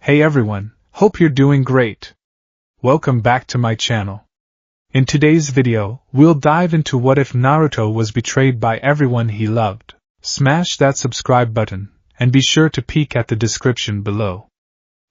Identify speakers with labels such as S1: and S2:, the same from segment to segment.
S1: Hey everyone, hope you're doing great. Welcome back to my channel. In today's video, we'll dive into what if Naruto was betrayed by everyone he loved. Smash that subscribe button, and be sure to peek at the description below.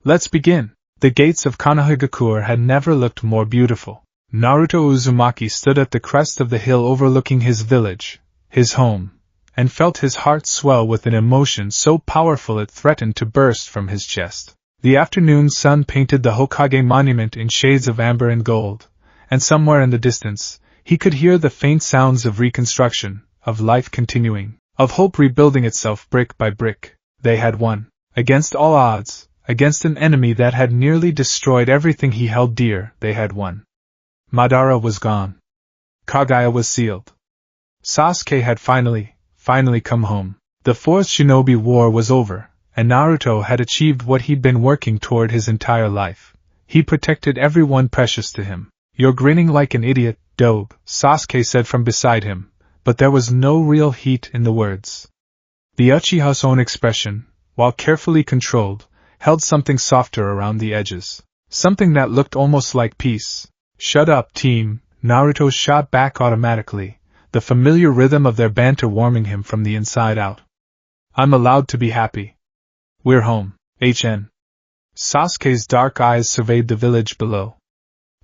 S1: Let's begin. The gates of Konohagakure had never looked more beautiful. Naruto Uzumaki stood at the crest of the hill overlooking his village, his home, and felt his heart swell with an emotion so powerful it threatened to burst from his chest. The afternoon sun painted the Hokage monument in shades of amber and gold, and somewhere in the distance, he could hear the faint sounds of reconstruction, of life continuing, of hope rebuilding itself brick by brick. They had won. Against all odds, against an enemy that had nearly destroyed everything he held dear, they had won. Madara was gone. Kaguya was sealed. Sasuke had finally come home. The Fourth Shinobi War was over, and Naruto had achieved what he'd been working toward his entire life. He protected everyone precious to him. You're grinning like an idiot, Dobe, Sasuke said from beside him, but there was no real heat in the words. The Uchiha's own expression, while carefully controlled, held something softer around the edges. Something that looked almost like peace. Shut up, team, Naruto shot back automatically, the familiar rhythm of their banter warming him from the inside out. I'm allowed to be happy. We're home, HN. Sasuke's dark eyes surveyed the village below.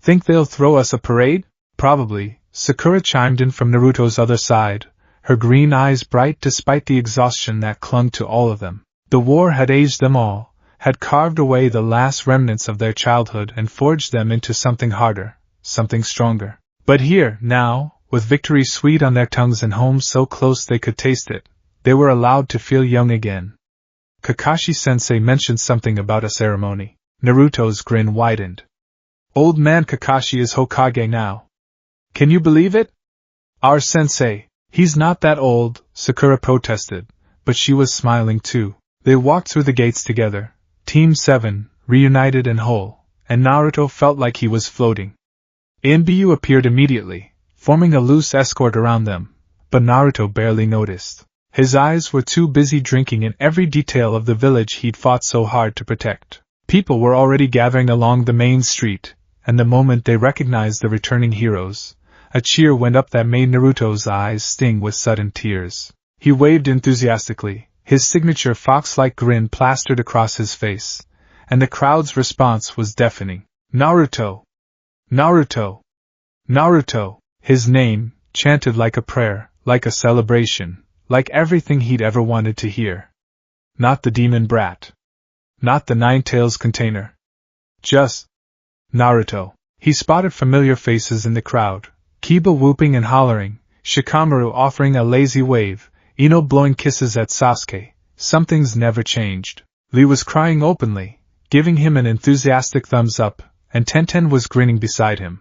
S1: Think they'll throw us a parade? Probably, Sakura chimed in from Naruto's other side, her green eyes bright despite the exhaustion that clung to all of them. The war had aged them all, had carved away the last remnants of their childhood and forged them into something harder, something stronger. But here, now, with victory sweet on their tongues and home so close they could taste it, they were allowed to feel young again. Kakashi-sensei mentioned something about a ceremony. Naruto's grin widened. Old man Kakashi is Hokage now. Can you believe it? Our sensei, he's not that old, Sakura protested, but she was smiling too. They walked through the gates together, Team 7, reunited and whole, and Naruto felt like he was floating. Inbyu appeared immediately, forming a loose escort around them, but Naruto barely noticed. His eyes were too busy drinking in every detail of the village he'd fought so hard to protect. People were already gathering along the main street, and the moment they recognized the returning heroes, a cheer went up that made Naruto's eyes sting with sudden tears. He waved enthusiastically, his signature fox-like grin plastered across his face, and the crowd's response was deafening. Naruto! Naruto! Naruto! His name, chanted like a prayer, like a celebration, like everything he'd ever wanted to hear. Not the demon brat. Not the Nine-Tails container. Just Naruto. He spotted familiar faces in the crowd, Kiba whooping and hollering, Shikamaru offering a lazy wave, Ino blowing kisses at Sasuke. Something's never changed. Lee was crying openly, giving him an enthusiastic thumbs up, and Tenten was grinning beside him.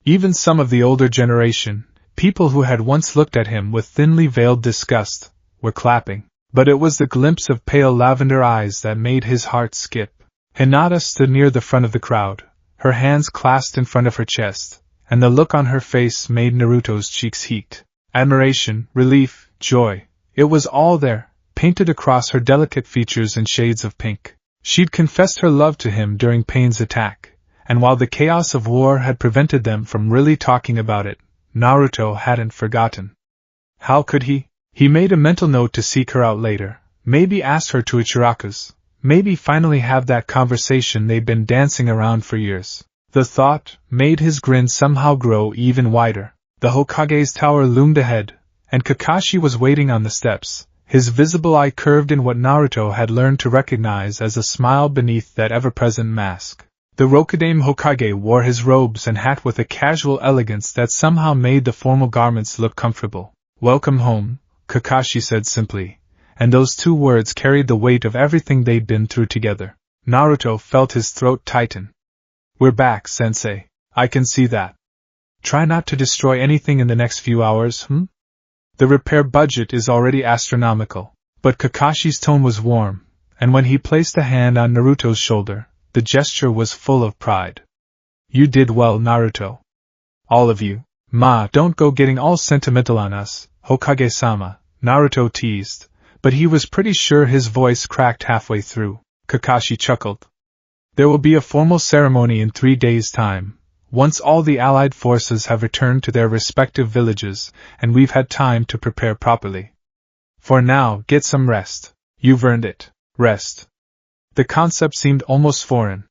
S1: Even some of the older generation, people who had once looked at him with thinly veiled disgust, were clapping. But it was the glimpse of pale lavender eyes that made his heart skip. Hinata stood near the front of the crowd, her hands clasped in front of her chest, and the look on her face made Naruto's cheeks heat. Admiration, relief, joy, it was all there, painted across her delicate features in shades of pink. She'd confessed her love to him during Pain's attack, and while the chaos of war had prevented them from really talking about it, Naruto hadn't forgotten. How could he? He made a mental note to seek her out later, maybe ask her to Ichiraku's, maybe finally have that conversation they'd been dancing around for years. The thought made his grin somehow grow even wider. The Hokage's tower loomed ahead, and Kakashi was waiting on the steps, his visible eye curved in what Naruto had learned to recognize as a smile beneath that ever-present mask. The Rokudaime Hokage wore his robes and hat with a casual elegance that somehow made the formal garments look comfortable. Welcome home, Kakashi said simply, and those two words carried the weight of everything they'd been through together. Naruto felt his throat tighten. We're back, sensei. I can see that. Try not to destroy anything in the next few hours, The repair budget is already astronomical. But Kakashi's tone was warm, and when he placed a hand on Naruto's shoulder, the gesture was full of pride. You did well, Naruto. All of you. Ma, don't go getting all sentimental on us, Hokage-sama, Naruto teased, but he was pretty sure his voice cracked halfway through. Kakashi chuckled. There will be a formal ceremony in 3 days' time, once all the Allied forces have returned to their respective villages, and we've had time to prepare properly. For now, get some rest. You've earned it. Rest. The concept seemed almost foreign.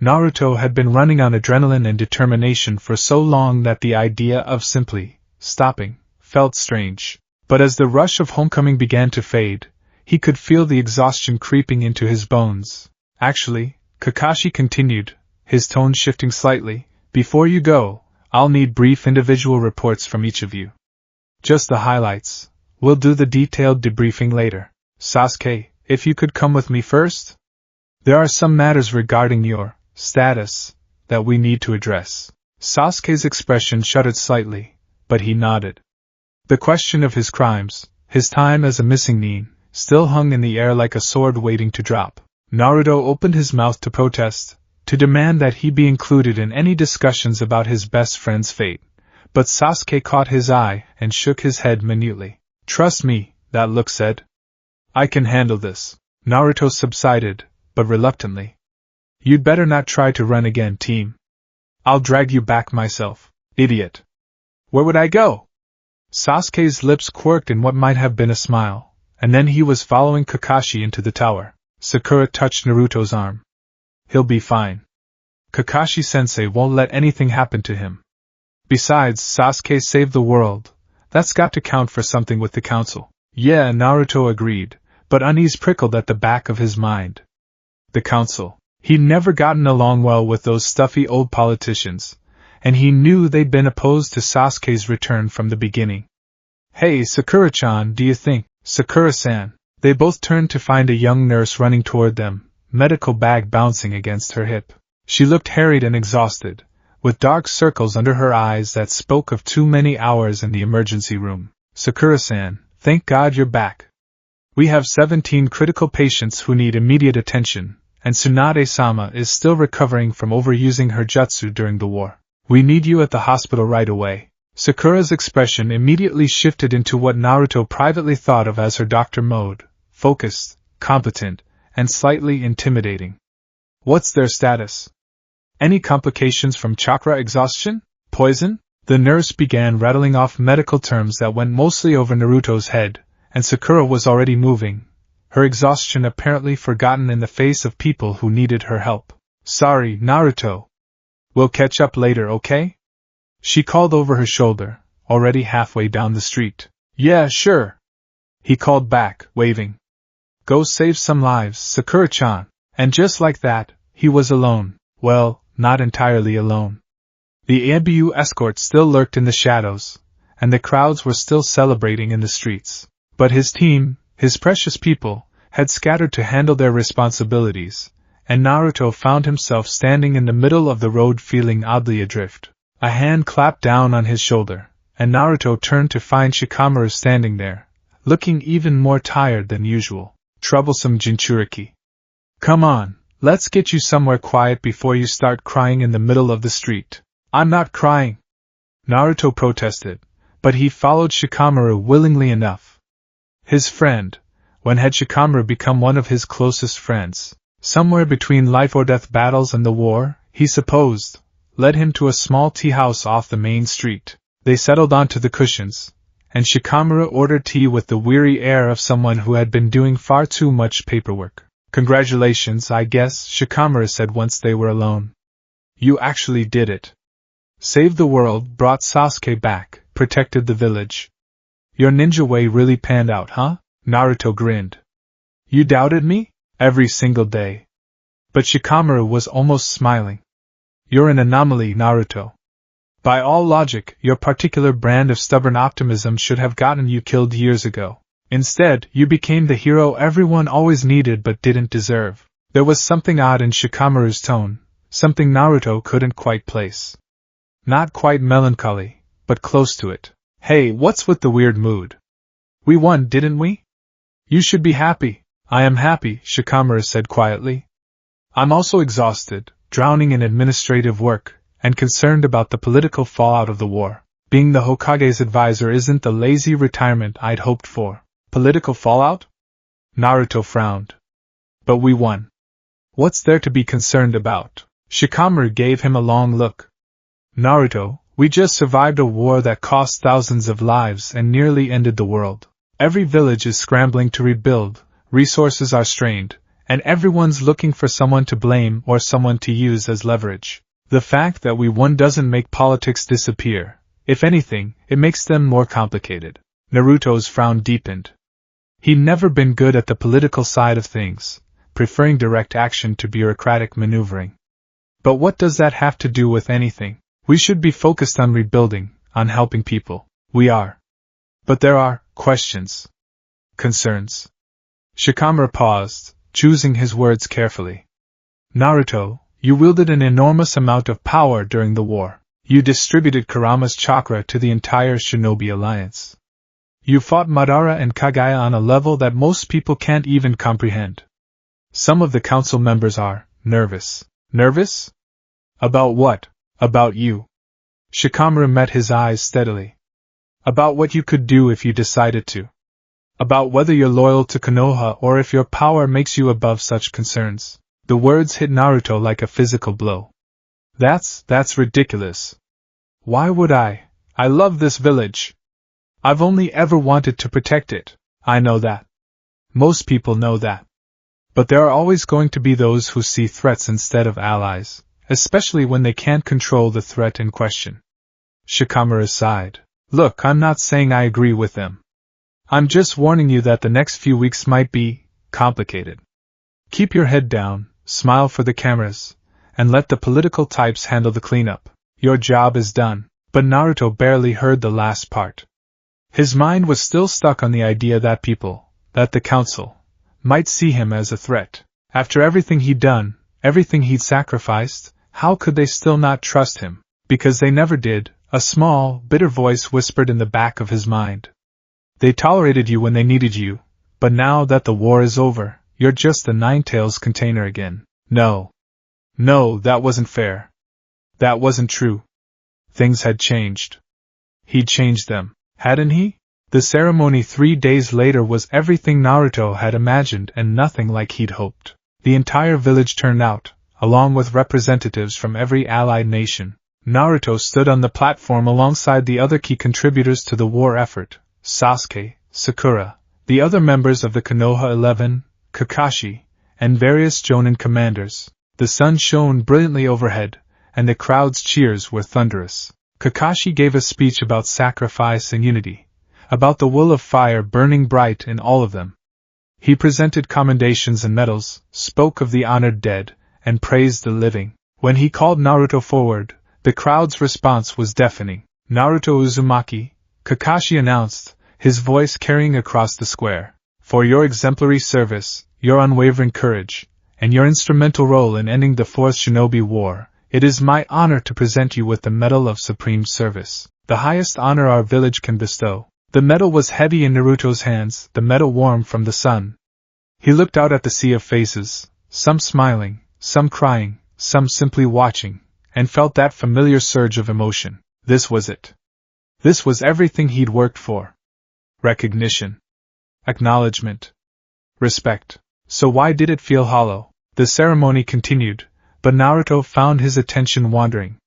S1: Naruto had been running on adrenaline and determination for so long that the idea of simply stopping felt strange. But as the rush of homecoming began to fade, he could feel the exhaustion creeping into his bones. Actually, Kakashi continued, his tone shifting slightly, before you go, I'll need brief individual reports from each of you. Just the highlights. We'll do the detailed debriefing later. Sasuke, if you could come with me first? There are some matters regarding your status that we need to address. Sasuke's expression shuddered slightly, but he nodded. The question of his crimes, his time as a missing nin, still hung in the air like a sword waiting to drop. Naruto opened his mouth to protest, to demand that he be included in any discussions about his best friend's fate, but Sasuke caught his eye and shook his head minutely. Trust me, that look said. I can handle this. Naruto subsided, but reluctantly. You'd better not try to run again, team. I'll drag you back myself, idiot. Where would I go? Sasuke's lips quirked in what might have been a smile, and then he was following Kakashi into the tower. Sakura touched Naruto's arm. He'll be fine. Kakashi-sensei won't let anything happen to him. Besides, Sasuke saved the world. That's got to count for something with the council. Yeah, Naruto agreed, but unease prickled at the back of his mind. The council. He'd never gotten along well with those stuffy old politicians, and he knew they'd been opposed to Sasuke's return from the beginning. Hey, Sakura-chan, do you think? Sakura-san. They both turned to find a young nurse running toward them, medical bag bouncing against her hip. She looked harried and exhausted, with dark circles under her eyes that spoke of too many hours in the emergency room. Sakura-san, thank God you're back. We have 17 critical patients who need immediate attention, and Tsunade-sama is still recovering from overusing her jutsu during the war. We need you at the hospital right away. Sakura's expression immediately shifted into what Naruto privately thought of as her doctor mode, focused, competent, and slightly intimidating. What's their status? Any complications from chakra exhaustion? Poison? The nurse began rattling off medical terms that went mostly over Naruto's head, and Sakura was already moving, her exhaustion apparently forgotten in the face of people who needed her help. Sorry, Naruto. We'll catch up later, okay? She called over her shoulder, already halfway down the street. Yeah, sure. He called back, waving. Go save some lives, Sakura-chan. And just like that, he was alone. Well, not entirely alone. The ABU escort still lurked in the shadows, and the crowds were still celebrating in the streets. But his team, his precious people, had scattered to handle their responsibilities, and Naruto found himself standing in the middle of the road feeling oddly adrift. A hand clapped down on his shoulder, and Naruto turned to find Shikamaru standing there, looking even more tired than usual. Troublesome Jinchuriki. Come on, let's get you somewhere quiet before you start crying in the middle of the street. I'm not crying, Naruto protested, but he followed Shikamaru willingly enough. His friend, when had Shikamaru become one of his closest friends? Somewhere between life-or-death battles and the war, he supposed, led him to a small tea house off the main street. They settled onto the cushions, and Shikamaru ordered tea with the weary air of someone who had been doing far too much paperwork. Congratulations, I guess, Shikamaru said once they were alone. You actually did it. Saved the world, brought Sasuke back, protected the village. Your ninja way really panned out, huh? Naruto grinned. You doubted me? Every single day. But Shikamaru was almost smiling. You're an anomaly, Naruto. By all logic, your particular brand of stubborn optimism should have gotten you killed years ago. Instead, you became the hero everyone always needed but didn't deserve. There was something odd in Shikamaru's tone, something Naruto couldn't quite place. Not quite melancholy, but close to it. Hey, what's with the weird mood? We won, didn't we? You should be happy. I am happy, Shikamaru said quietly. I'm also exhausted, drowning in administrative work, and concerned about the political fallout of the war. Being the Hokage's advisor isn't the lazy retirement I'd hoped for. Political fallout? Naruto frowned. But we won. What's there to be concerned about? Shikamaru gave him a long look. Naruto, we just survived a war that cost thousands of lives and nearly ended the world. Every village is scrambling to rebuild, resources are strained, and everyone's looking for someone to blame or someone to use as leverage. The fact that we won doesn't make politics disappear. If anything, it makes them more complicated. Naruto's frown deepened. He'd never been good at the political side of things, preferring direct action to bureaucratic maneuvering. But what does that have to do with anything? We should be focused on rebuilding, on helping people. We are. But there are questions. Concerns. Shikamaru paused, choosing his words carefully. Naruto, you wielded an enormous amount of power during the war. You distributed Kurama's chakra to the entire Shinobi Alliance. You fought Madara and Kagaya on a level that most people can't even comprehend. Some of the council members are nervous. Nervous? About what? About you. Shikamaru met his eyes steadily. About what you could do if you decided to. About whether you're loyal to Konoha or if your power makes you above such concerns. The words hit Naruto like a physical blow. That's ridiculous. Why would I? I love this village. I've only ever wanted to protect it. I know that. Most people know that. But there are always going to be those who see threats instead of allies, especially when they can't control the threat in question. Shikamaru sighed. Look, I'm not saying I agree with them. I'm just warning you that the next few weeks might be complicated. Keep your head down, smile for the cameras, and let the political types handle the cleanup. Your job is done. But Naruto barely heard the last part. His mind was still stuck on the idea that people, that the council, might see him as a threat. After everything he'd done, everything he'd sacrificed, how could they still not trust him? Because they never did, a small, bitter voice whispered in the back of his mind. They tolerated you when they needed you, but now that the war is over, you're just a Ninetales container again. No, that wasn't fair. That wasn't true. Things had changed. He'd changed them, hadn't he? The ceremony 3 days later was everything Naruto had imagined and nothing like he'd hoped. The entire village turned out, along with representatives from every allied nation. Naruto stood on the platform alongside the other key contributors to the war effort, Sasuke, Sakura, the other members of the Konoha 11, Kakashi, and various Jonin commanders. The sun shone brilliantly overhead, and the crowd's cheers were thunderous. Kakashi gave a speech about sacrifice and unity, about the will of fire burning bright in all of them. He presented commendations and medals, spoke of the honored dead, and praised the living. When he called Naruto forward, the crowd's response was deafening. Naruto Uzumaki, Kakashi announced, his voice carrying across the square. For your exemplary service, your unwavering courage, and your instrumental role in ending the Fourth Shinobi War, it is my honor to present you with the Medal of Supreme Service, the highest honor our village can bestow. The medal was heavy in Naruto's hands, the metal warm from the sun. He looked out at the sea of faces, some smiling, some crying, some simply watching, and felt that familiar surge of emotion. This was it. This was everything he'd worked for. Recognition. Acknowledgement. Respect. So why did it feel hollow? The ceremony continued, but Naruto found his attention wandering.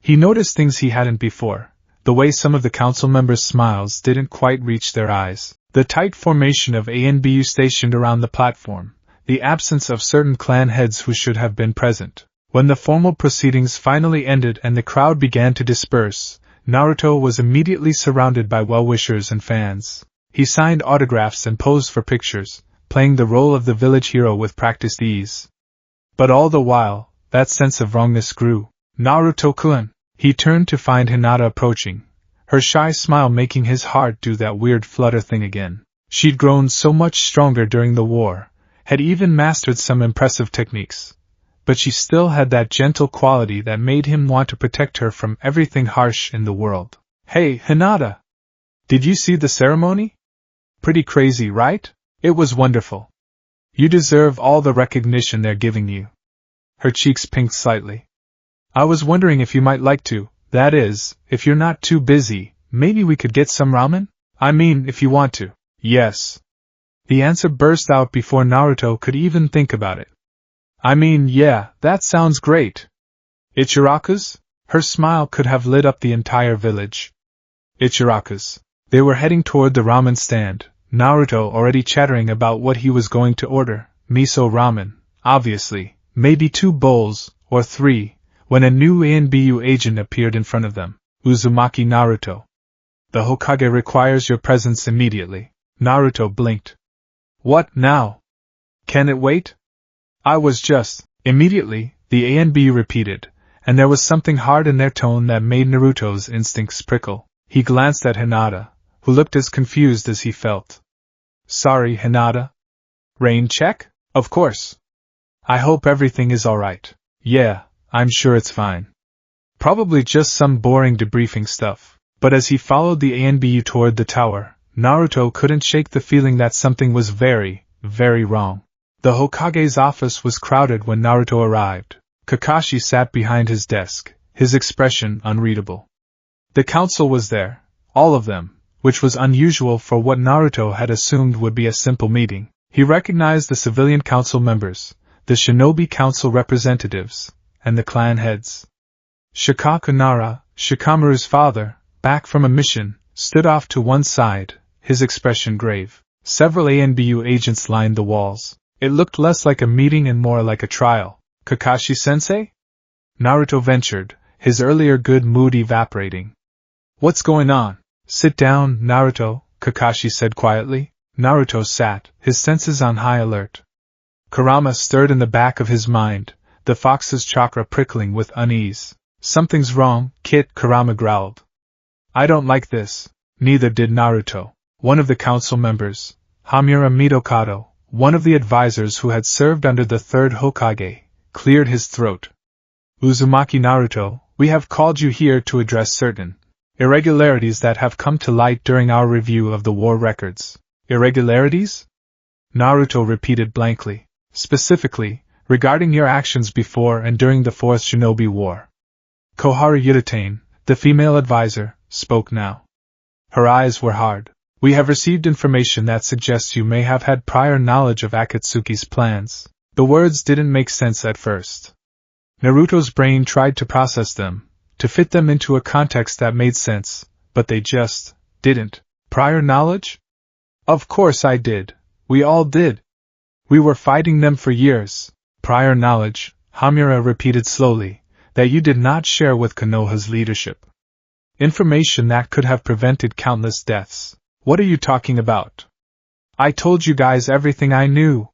S1: He noticed things he hadn't before. The way some of the council members' smiles didn't quite reach their eyes, the tight formation of ANBU stationed around the platform, the absence of certain clan heads who should have been present. When the formal proceedings finally ended and the crowd began to disperse, Naruto was immediately surrounded by well-wishers and fans. He signed autographs and posed for pictures, playing the role of the village hero with practiced ease. But all the while, that sense of wrongness grew. Naruto-kun! He turned to find Hinata approaching, her shy smile making his heart do that weird flutter thing again. She'd grown so much stronger during the war, had even mastered some impressive techniques. But she still had that gentle quality that made him want to protect her from everything harsh in the world. Hey, Hinata! Did you see the ceremony? Pretty crazy, right? It was wonderful. You deserve all the recognition they're giving you. Her cheeks pinked slightly. I was wondering if you might like to, that is, if you're not too busy, maybe we could get some ramen? I mean, if you want to. Yes. The answer burst out before Naruto could even think about it. I mean, yeah, that sounds great. Ichiraku's? Her smile could have lit up the entire village. Ichiraku's. They were heading toward the ramen stand, Naruto already chattering about what he was going to order, miso ramen, obviously, maybe 2 bowls, or 3, when a new ANBU agent appeared in front of them. Uzumaki Naruto. The Hokage requires your presence immediately. Naruto blinked. What now? Can it wait? I was just. Immediately, the ANBU repeated, and there was something hard in their tone that made Naruto's instincts prickle. He glanced at Hinata, who looked as confused as he felt. Sorry, Hinata? Rain check? Of course. I hope everything is alright. Yeah, I'm sure it's fine. Probably just some boring debriefing stuff. But as he followed the ANBU toward the tower, Naruto couldn't shake the feeling that something was very, very wrong. The Hokage's office was crowded when Naruto arrived. Kakashi sat behind his desk, his expression unreadable. The council was there, all of them, which was unusual for what Naruto had assumed would be a simple meeting. He recognized the civilian council members, the shinobi council representatives, and the clan heads. Shikaku Nara, Shikamaru's father, back from a mission, stood off to one side, his expression grave. Several ANBU agents lined the walls. It looked less like a meeting and more like a trial. Kakashi-sensei? Naruto ventured, his earlier good mood evaporating. What's going on? Sit down, Naruto, Kakashi said quietly. Naruto sat, his senses on high alert. Kurama stirred in the back of his mind, the fox's chakra prickling with unease. Something's wrong, Kit, Kurama growled. I don't like this. Neither did Naruto. One of the council members, Hamura Mitokado, one of the advisors who had served under the third Hokage, cleared his throat. Uzumaki Naruto, we have called you here to address certain irregularities that have come to light during our review of the war records. Irregularities? Naruto repeated blankly. Specifically, regarding your actions before and during the Fourth Shinobi War. Koharu Yutane, the female advisor, spoke now. Her eyes were hard. We have received information that suggests you may have had prior knowledge of Akatsuki's plans. The words didn't make sense at first. Naruto's brain tried to process them, to fit them into a context that made sense, but they just didn't. Prior knowledge? Of course I did. We all did. We were fighting them for years. Prior knowledge, Hamura repeated slowly, that you did not share with Konoha's leadership. Information that could have prevented countless deaths. What are you talking about? I told you guys everything I knew.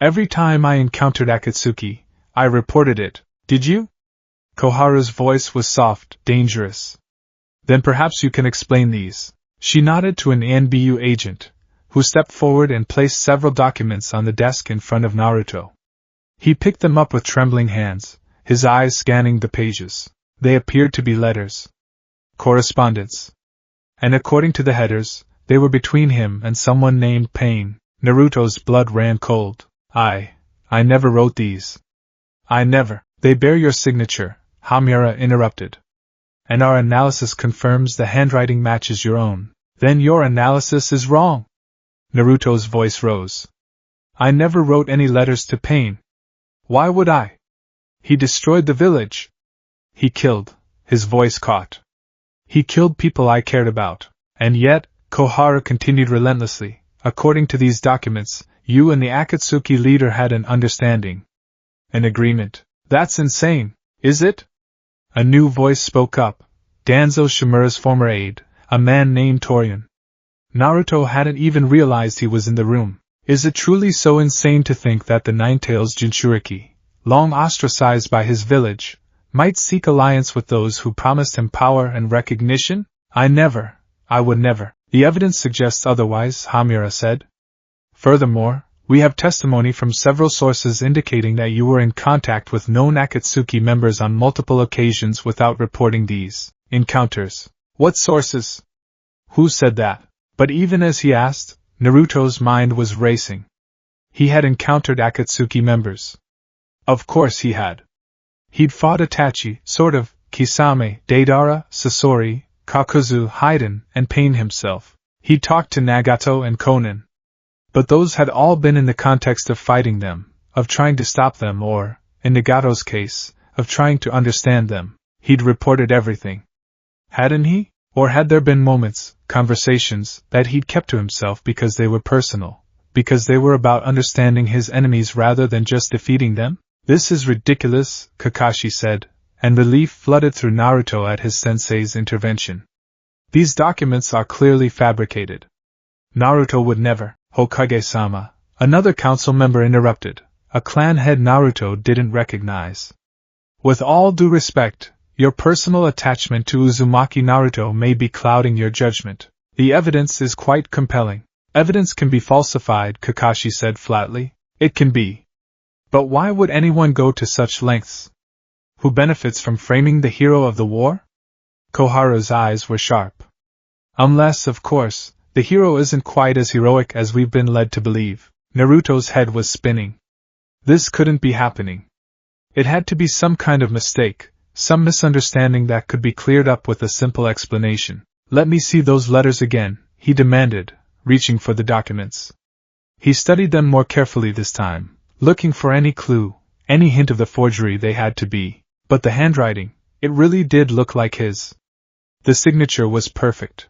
S1: Every time I encountered Akatsuki, I reported it. Did you? Koharu's voice was soft, dangerous. Then perhaps you can explain these. She nodded to an ANBU agent, who stepped forward and placed several documents on the desk in front of Naruto. He picked them up with trembling hands, his eyes scanning the pages. They appeared to be letters. Correspondence. And according to the headers, they were between him and someone named Pain. Naruto's blood ran cold. I never wrote these. I never. They bear your signature, Hamura interrupted. And our analysis confirms the handwriting matches your own. Then your analysis is wrong. Naruto's voice rose. I never wrote any letters to Pain. Why would I? He destroyed the village. He killed. His voice caught. He killed people I cared about. And yet, Koharu continued relentlessly, according to these documents, you and the Akatsuki leader had an understanding. An agreement. That's insane, is it? A new voice spoke up, Danzo Shimura's former aide, a man named Torian. Naruto hadn't even realized he was in the room. Is it truly so insane to think that the Ninetales Jinchuriki, long ostracized by his village, might seek alliance with those who promised him power and recognition? I would never. The evidence suggests otherwise, Hamura said. Furthermore, we have testimony from several sources indicating that you were in contact with known Akatsuki members on multiple occasions without reporting these encounters. What sources? Who said that? But even as he asked, Naruto's mind was racing. He had encountered Akatsuki members. Of course he had. He'd fought Itachi, sort of, Kisame, Deidara, Sasori, Kakuzu, Haiden, and Pain himself. He'd talked to Nagato and Konan. But those had all been in the context of fighting them, of trying to stop them or, in Nagato's case, of trying to understand them. He'd reported everything. Hadn't he? Or had there been moments, conversations, that he'd kept to himself because they were personal, because they were about understanding his enemies rather than just defeating them? This is ridiculous, Kakashi said, and relief flooded through Naruto at his sensei's intervention. These documents are clearly fabricated. Naruto would never. Hokage-sama, another council member interrupted, a clan head Naruto didn't recognize. With all due respect, your personal attachment to Uzumaki Naruto may be clouding your judgment. The evidence is quite compelling. Evidence can be falsified, Kakashi said flatly. It can be. But why would anyone go to such lengths? Who benefits from framing the hero of the war? Koharu's eyes were sharp. Unless, of course, the hero isn't quite as heroic as we've been led to believe. Naruto's head was spinning. This couldn't be happening. It had to be some kind of mistake, some misunderstanding that could be cleared up with a simple explanation. Let me see those letters again, he demanded, reaching for the documents. He studied them more carefully this time, looking for any clue, any hint of the forgery they had to be. But the handwriting, it really did look like his. The signature was perfect.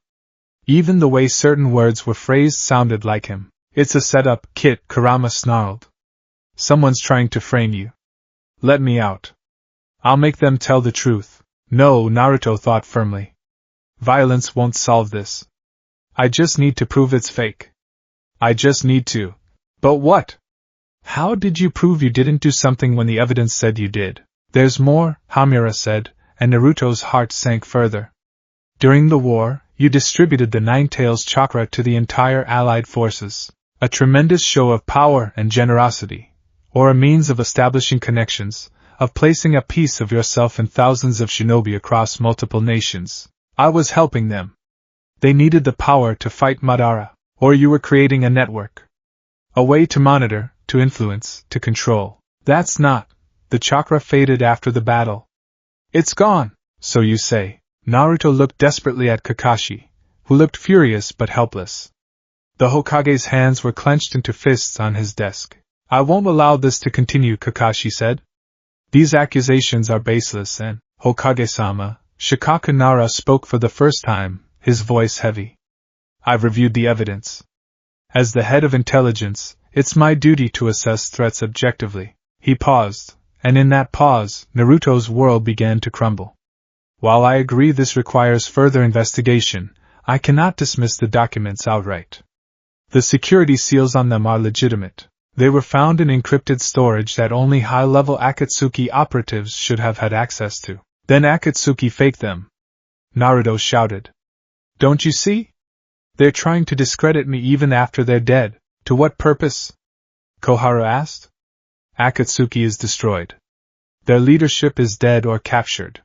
S1: Even the way certain words were phrased sounded like him. It's a setup, Kit, Kurama snarled. Someone's trying to frame you. Let me out. I'll make them tell the truth. No, Naruto thought firmly. Violence won't solve this. I just need to prove it's fake. I just need to. But what? How did you prove you didn't do something when the evidence said you did? There's more, Hamura said, and Naruto's heart sank further. During the war, you distributed the Nine Tails chakra to the entire Allied forces. A tremendous show of power and generosity, or a means of establishing connections, of placing a piece of yourself in thousands of shinobi across multiple nations. I was helping them. They needed the power to fight Madara, or you were creating a network. A way to monitor, to influence, to control. That's not. The chakra faded after the battle. It's gone, so you say. Naruto looked desperately at Kakashi, who looked furious but helpless. The Hokage's hands were clenched into fists on his desk. I won't allow this to continue, Kakashi said. These accusations are baseless and, Hokage-sama, Shikaku Nara spoke for the first time, his voice heavy. I've reviewed the evidence. As the head of intelligence, it's my duty to assess threats objectively. He paused, and in that pause, Naruto's world began to crumble. While I agree this requires further investigation, I cannot dismiss the documents outright. The security seals on them are legitimate. They were found in encrypted storage that only high-level Akatsuki operatives should have had access to. Then Akatsuki faked them. Naruto shouted. Don't you see? They're trying to discredit me even after they're dead. To what purpose? Koharu asked. Akatsuki is destroyed. Their leadership is dead or captured.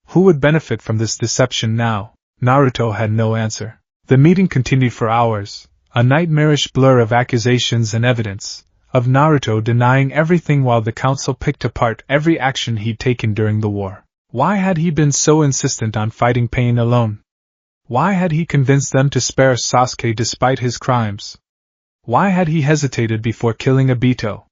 S1: Who would benefit from this deception now? Naruto had no answer. The meeting continued for hours, a nightmarish blur of accusations and evidence, of Naruto denying everything while the council picked apart every action he'd taken during the war. Why had he been so insistent on fighting pain alone? Why had he convinced them to spare Sasuke despite his crimes? Why had he hesitated before killing Obito?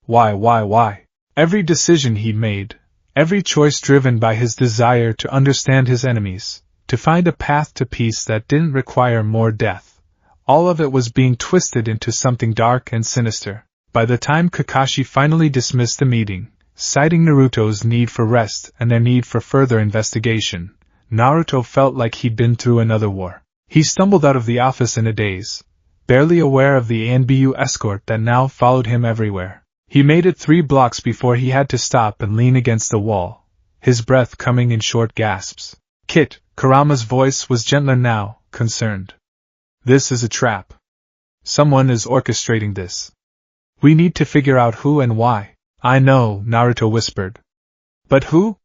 S1: Why? Every decision he made, every choice driven by his desire to understand his enemies, to find a path to peace that didn't require more death, all of it was being twisted into something dark and sinister. By the time Kakashi finally dismissed the meeting, citing Naruto's need for rest and their need for further investigation, Naruto felt like he'd been through another war. He stumbled out of the office in a daze, barely aware of the ANBU escort that now followed him everywhere. He made it 3 blocks before he had to stop and lean against the wall, his breath coming in short gasps. Kit, Kurama's voice was gentler now, concerned. This is a trap. Someone is orchestrating this. We need to figure out who and why. I know, Naruto whispered. But who?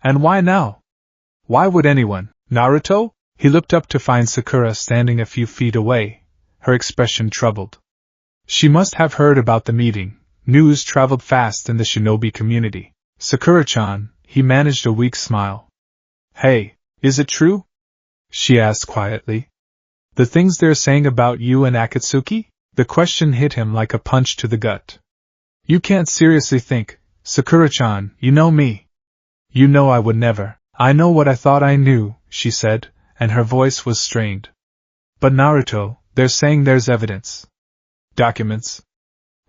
S1: And why now? Why would anyone? Naruto? He looked up to find Sakura standing a few feet away, her expression troubled. She must have heard about the meeting. News traveled fast in the shinobi community. Sakura-chan, he managed a weak smile. Hey, is it true? She asked quietly. The things they're saying about you and Akatsuki? The question hit him like a punch to the gut. You can't seriously think, Sakura-chan, you know me. You know I would never. I know what I thought I knew, she said, and her voice was strained. But Naruto, they're saying there's evidence. Documents.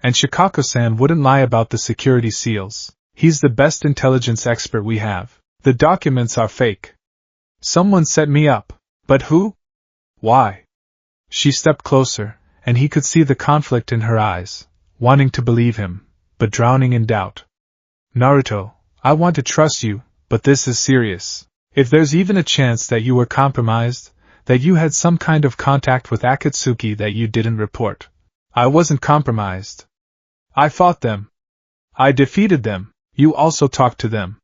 S1: And Shikako-san wouldn't lie about the security seals. He's the best intelligence expert we have. The documents are fake. Someone set me up. But who? Why? She stepped closer, and he could see the conflict in her eyes, wanting to believe him, but drowning in doubt. Naruto, I want to trust you, but this is serious. If there's even a chance that you were compromised, that you had some kind of contact with Akatsuki that you didn't report. I wasn't compromised. I fought them. I defeated them. You also talked to them.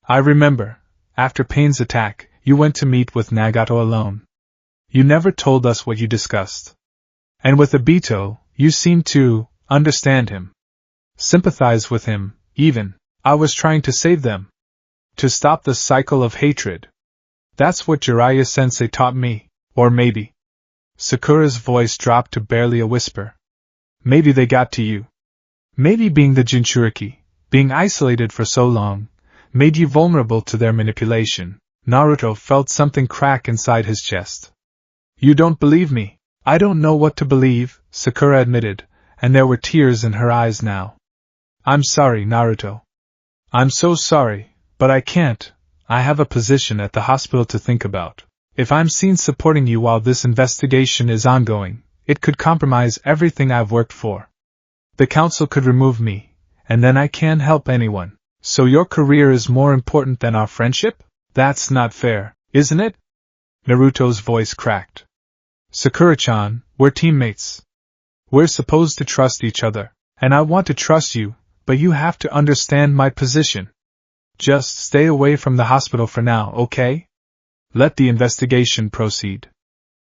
S1: I remember, after Pain's attack, you went to meet with Nagato alone. You never told us what you discussed. And with Obito, you seemed to understand him. Sympathize with him, even. I was trying to save them. To stop the cycle of hatred. That's what Jiraiya-sensei taught me. Or maybe. Sakura's voice dropped to barely a whisper. Maybe they got to you. Maybe being the Jinchuriki, being isolated for so long, made you vulnerable to their manipulation. Naruto felt something crack inside his chest. You don't believe me. I don't know what to believe, Sakura admitted, and there were tears in her eyes now. I'm sorry, Naruto. I'm so sorry, but I can't. I have a position at the hospital to think about. If I'm seen supporting you while this investigation is ongoing, it could compromise everything I've worked for. The council could remove me, and then I can't help anyone. So your career is more important than our friendship? That's not fair, isn't it? Naruto's voice cracked. Sakura-chan, we're teammates. We're supposed to trust each other, and I want to trust you, but you have to understand my position. Just stay away from the hospital for now, okay? Let the investigation proceed.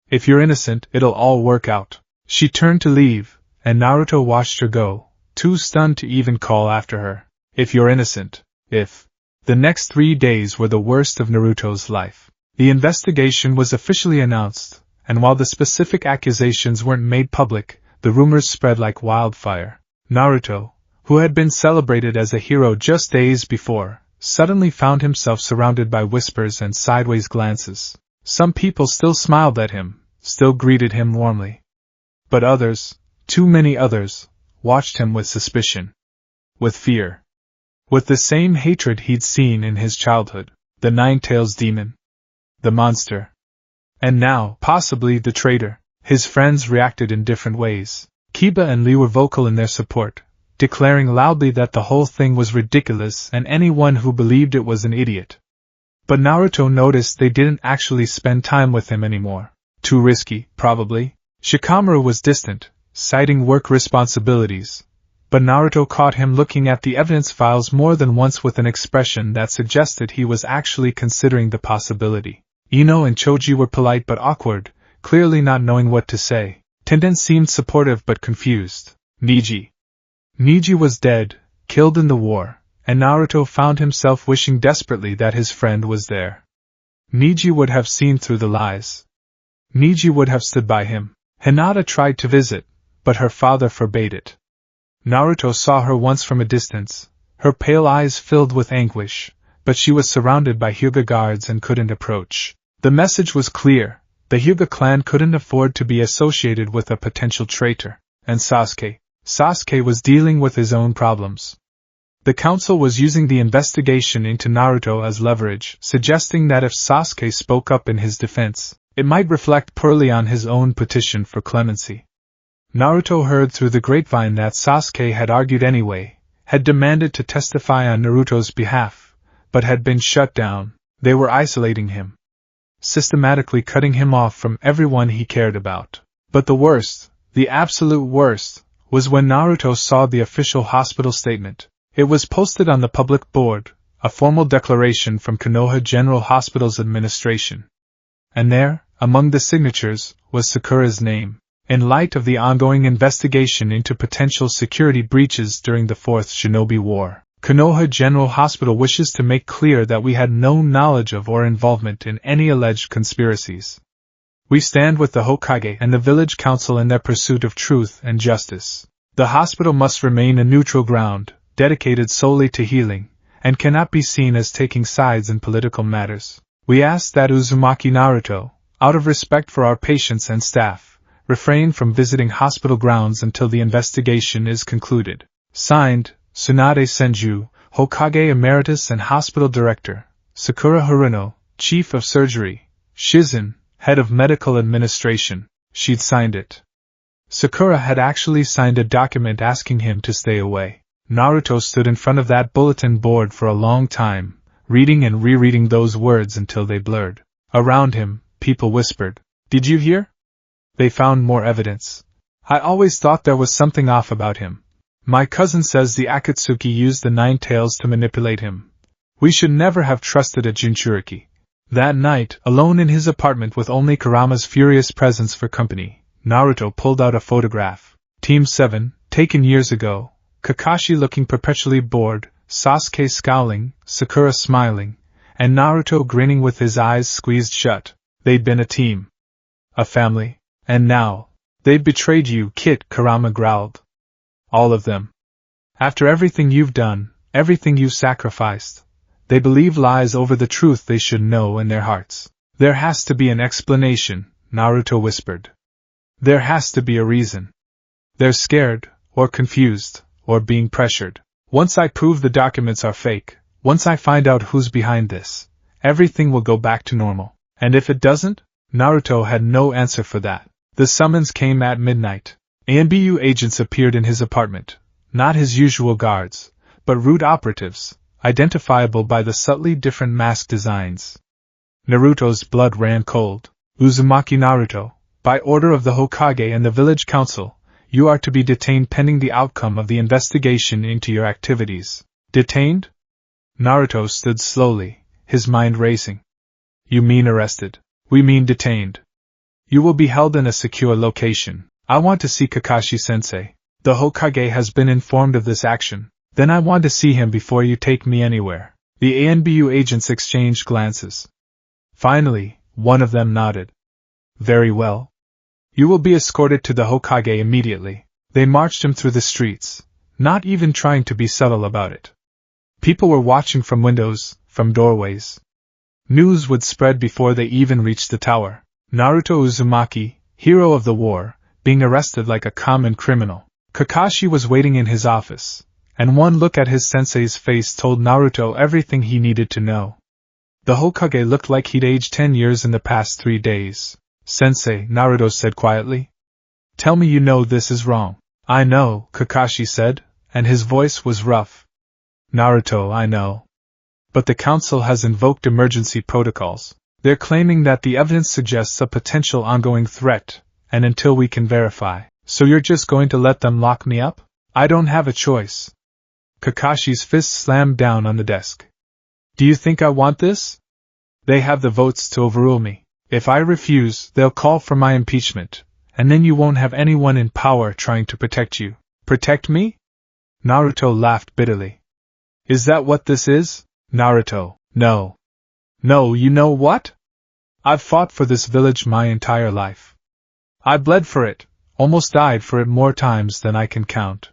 S1: If you're innocent, it'll all work out. She turned to leave, and Naruto watched her go, too stunned to even call after her. If you're innocent, if. The next 3 days were the worst of Naruto's life. The investigation was officially announced, and while the specific accusations weren't made public, the rumors spread like wildfire. Naruto, who had been celebrated as a hero just days before, suddenly found himself surrounded by whispers and sideways glances. Some people still smiled at him, still greeted him warmly. But others, too many others, watched him with suspicion. With fear. With the same hatred he'd seen in his childhood. The Nine-Tails demon. The monster. And now, possibly the traitor. His friends reacted in different ways. Kiba and Lee were vocal in their support, declaring loudly that the whole thing was ridiculous and anyone who believed it was an idiot. But Naruto noticed they didn't actually spend time with him anymore. Too risky, probably. Shikamaru was distant, citing work responsibilities. But Naruto caught him looking at the evidence files more than once with an expression that suggested he was actually considering the possibility. Ino and Choji were polite but awkward, clearly not knowing what to say. Tenden seemed supportive but confused. Niji was dead, killed in the war, and Naruto found himself wishing desperately that his friend was there. Niji would have seen through the lies. Niji would have stood by him. Hinata tried to visit, but her father forbade it. Naruto saw her once from a distance, her pale eyes filled with anguish, but she was surrounded by Hyuga guards and couldn't approach. The message was clear, the Hyuga clan couldn't afford to be associated with a potential traitor, and Sasuke was dealing with his own problems. The council was using the investigation into Naruto as leverage, suggesting that if Sasuke spoke up in his defense, it might reflect poorly on his own petition for clemency. Naruto heard through the grapevine that Sasuke had argued anyway, had demanded to testify on Naruto's behalf, but had been shut down. They were isolating him, systematically cutting him off from everyone he cared about. But the worst, the absolute worst, was when Naruto saw the official hospital statement. It was posted on the public board, a formal declaration from Konoha General Hospital's administration. And there, among the signatures, was Sakura's name. In light of the ongoing investigation into potential security breaches during the Fourth Shinobi War, Konoha General Hospital wishes to make clear that we had no knowledge of or involvement in any alleged conspiracies. We stand with the Hokage and the village council in their pursuit of truth and justice. The hospital must remain a neutral ground, dedicated solely to healing, and cannot be seen as taking sides in political matters. We ask that Uzumaki Naruto, out of respect for our patients and staff, refrain from visiting hospital grounds until the investigation is concluded. Signed, Tsunade Senju, Hokage Emeritus and Hospital Director, Sakura Haruno, Chief of Surgery, Shizen, Head of Medical Administration. She'd signed it. Sakura had actually signed a document asking him to stay away. Naruto stood in front of that bulletin board for a long time, reading and rereading those words until they blurred. Around him, people whispered, "Did you hear? They found more evidence. I always thought there was something off about him. My cousin says the Akatsuki used the Nine Tails to manipulate him. We should never have trusted a Jinchuriki." That night, alone in his apartment with only Kurama's furious presence for company, Naruto pulled out a photograph. Team 7, taken years ago, Kakashi looking perpetually bored, Sasuke scowling, Sakura smiling, and Naruto grinning with his eyes squeezed shut. They'd been a team. A family. And now, they'd betrayed you, Kit, Kurama growled. All of them. After everything you've done, everything you've sacrificed, they believe lies over the truth they should know in their hearts. There has to be an explanation, Naruto whispered. There has to be a reason. They're scared, or confused, or being pressured. Once I prove the documents are fake, once I find out who's behind this, everything will go back to normal. And if it doesn't? Naruto had no answer for that. The summons came at midnight. ANBU agents appeared in his apartment, not his usual guards, but root operatives, identifiable by the subtly different mask designs. Naruto's blood ran cold. Uzumaki Naruto, by order of the Hokage and the village council, you are to be detained pending the outcome of the investigation into your activities. Detained? Naruto stood slowly, his mind racing. You mean arrested? We mean detained. You will be held in a secure location. I want to see Kakashi-sensei. The Hokage has been informed of this action. Then I want to see him before you take me anywhere. The ANBU agents exchanged glances. Finally, one of them nodded. Very well. You will be escorted to the Hokage immediately. They marched him through the streets, not even trying to be subtle about it. People were watching from windows, from doorways. News would spread before they even reached the tower. Naruto Uzumaki, hero of the war, being arrested like a common criminal. Kakashi was waiting in his office, and one look at his sensei's face told Naruto everything he needed to know. The Hokage looked like he'd aged 10 years in the past 3 days. Sensei, Naruto said quietly. Tell me you know this is wrong. I know, Kakashi said, and his voice was rough. Naruto, I know. But the council has invoked emergency protocols. They're claiming that the evidence suggests a potential ongoing threat, and until we can verify. So you're just going to let them lock me up? I don't have a choice. Kakashi's fist slammed down on the desk. Do you think I want this? They have the votes to overrule me. If I refuse, they'll call for my impeachment, and then you won't have anyone in power trying to protect you. Protect me? Naruto laughed bitterly. Is that what this is? Naruto, no. No, you know what? I've fought for this village my entire life. I bled for it, almost died for it more times than I can count.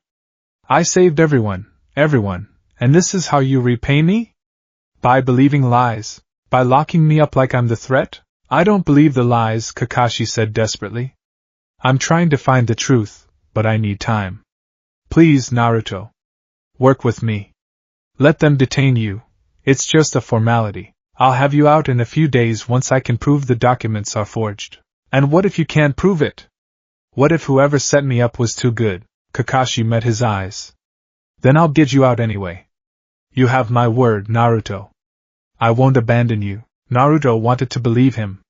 S1: I saved everyone, and this is how you repay me? By believing lies, by locking me up like I'm the threat? I don't believe the lies, Kakashi said desperately. I'm trying to find the truth, but I need time. Please, Naruto. Work with me. Let them detain you. It's just a formality. I'll have you out in a few days once I can prove the documents are forged. And what if you can't prove it? What if whoever set me up was too good? Kakashi met his eyes. Then I'll get you out anyway. You have my word, Naruto. I won't abandon you. Naruto wanted to believe him.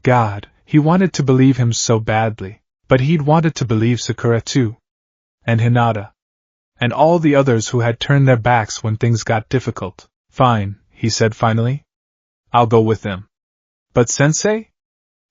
S1: God, he wanted to believe him so badly. But he'd wanted to believe Sakura too. And Hinata. And all the others who had turned their backs when things got difficult. Fine, he said finally. I'll go with them. But sensei?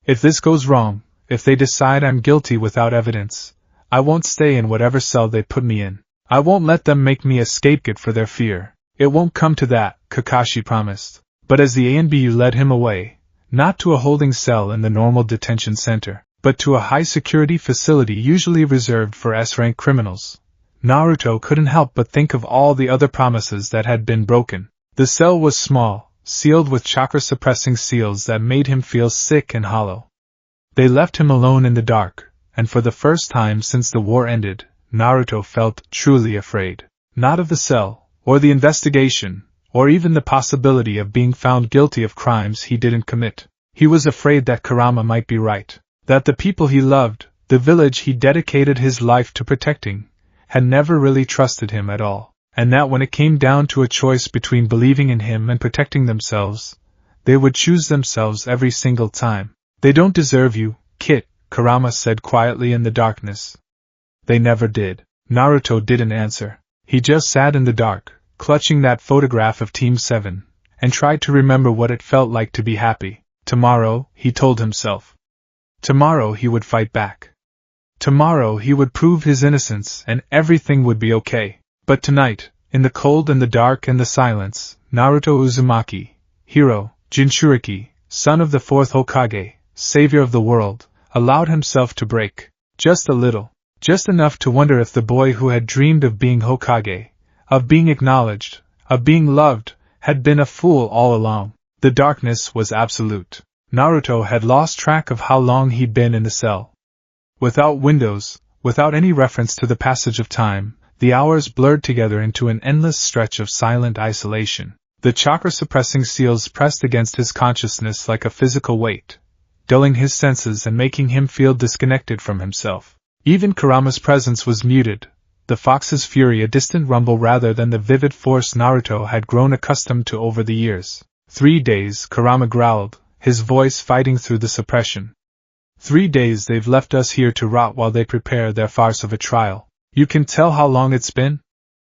S1: If this goes wrong, if they decide I'm guilty without evidence, I won't stay in whatever cell they put me in. I won't let them make me a scapegoat for their fear. It won't come to that, Kakashi promised. But as the ANBU led him away, not to a holding cell in the normal detention center, but to a high-security facility usually reserved for S-rank criminals. Naruto couldn't help but think of all the other promises that had been broken. The cell was small, sealed with chakra-suppressing seals that made him feel sick and hollow. They left him alone in the dark, and for the first time since the war ended, Naruto felt truly afraid. Not of the cell, or the investigation, or even the possibility of being found guilty of crimes he didn't commit. He was afraid that Kurama might be right, that the people he loved, the village he dedicated his life to protecting, had never really trusted him at all, and that when it came down to a choice between believing in him and protecting themselves, they would choose themselves every single time. "They don't deserve you, Kit," Kurama said quietly in the darkness. "They never did." Naruto didn't answer. He just sat in the dark, clutching that photograph of Team 7, and tried to remember what it felt like to be happy. Tomorrow, he told himself. Tomorrow he would fight back. Tomorrow he would prove his innocence and everything would be okay. But tonight, in the cold and the dark and the silence, Naruto Uzumaki, hero, Jinchuriki, son of the 4th Hokage, savior of the world, allowed himself to break. Just a little. Just enough to wonder if the boy who had dreamed of being Hokage, of being acknowledged, of being loved, had been a fool all along. The darkness was absolute. Naruto had lost track of how long he'd been in the cell. Without windows, without any reference to the passage of time, the hours blurred together into an endless stretch of silent isolation. The chakra-suppressing seals pressed against his consciousness like a physical weight, dulling his senses and making him feel disconnected from himself. Even Kurama's presence was muted, the fox's fury a distant rumble rather than the vivid force Naruto had grown accustomed to over the years. 3 days, Kurama growled, his voice fighting through the suppression. 3 days they've left us here to rot while they prepare their farce of a trial. You can tell how long it's been?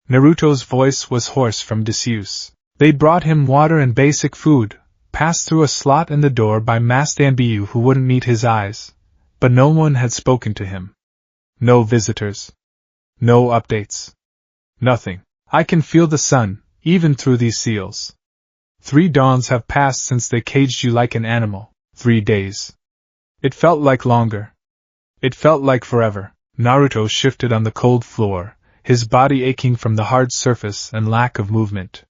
S1: Naruto's voice was hoarse from disuse. They'd brought him water and basic food, passed through a slot in the door by masked Anbiyu who wouldn't meet his eyes, but no one had spoken to him. No visitors. No updates. Nothing. I can feel the sun, even through these seals. 3 dawns have passed since they caged you like an animal. 3 days. It felt like longer. It felt like forever. Naruto shifted on the cold floor, his body aching from the hard surface and lack of movement.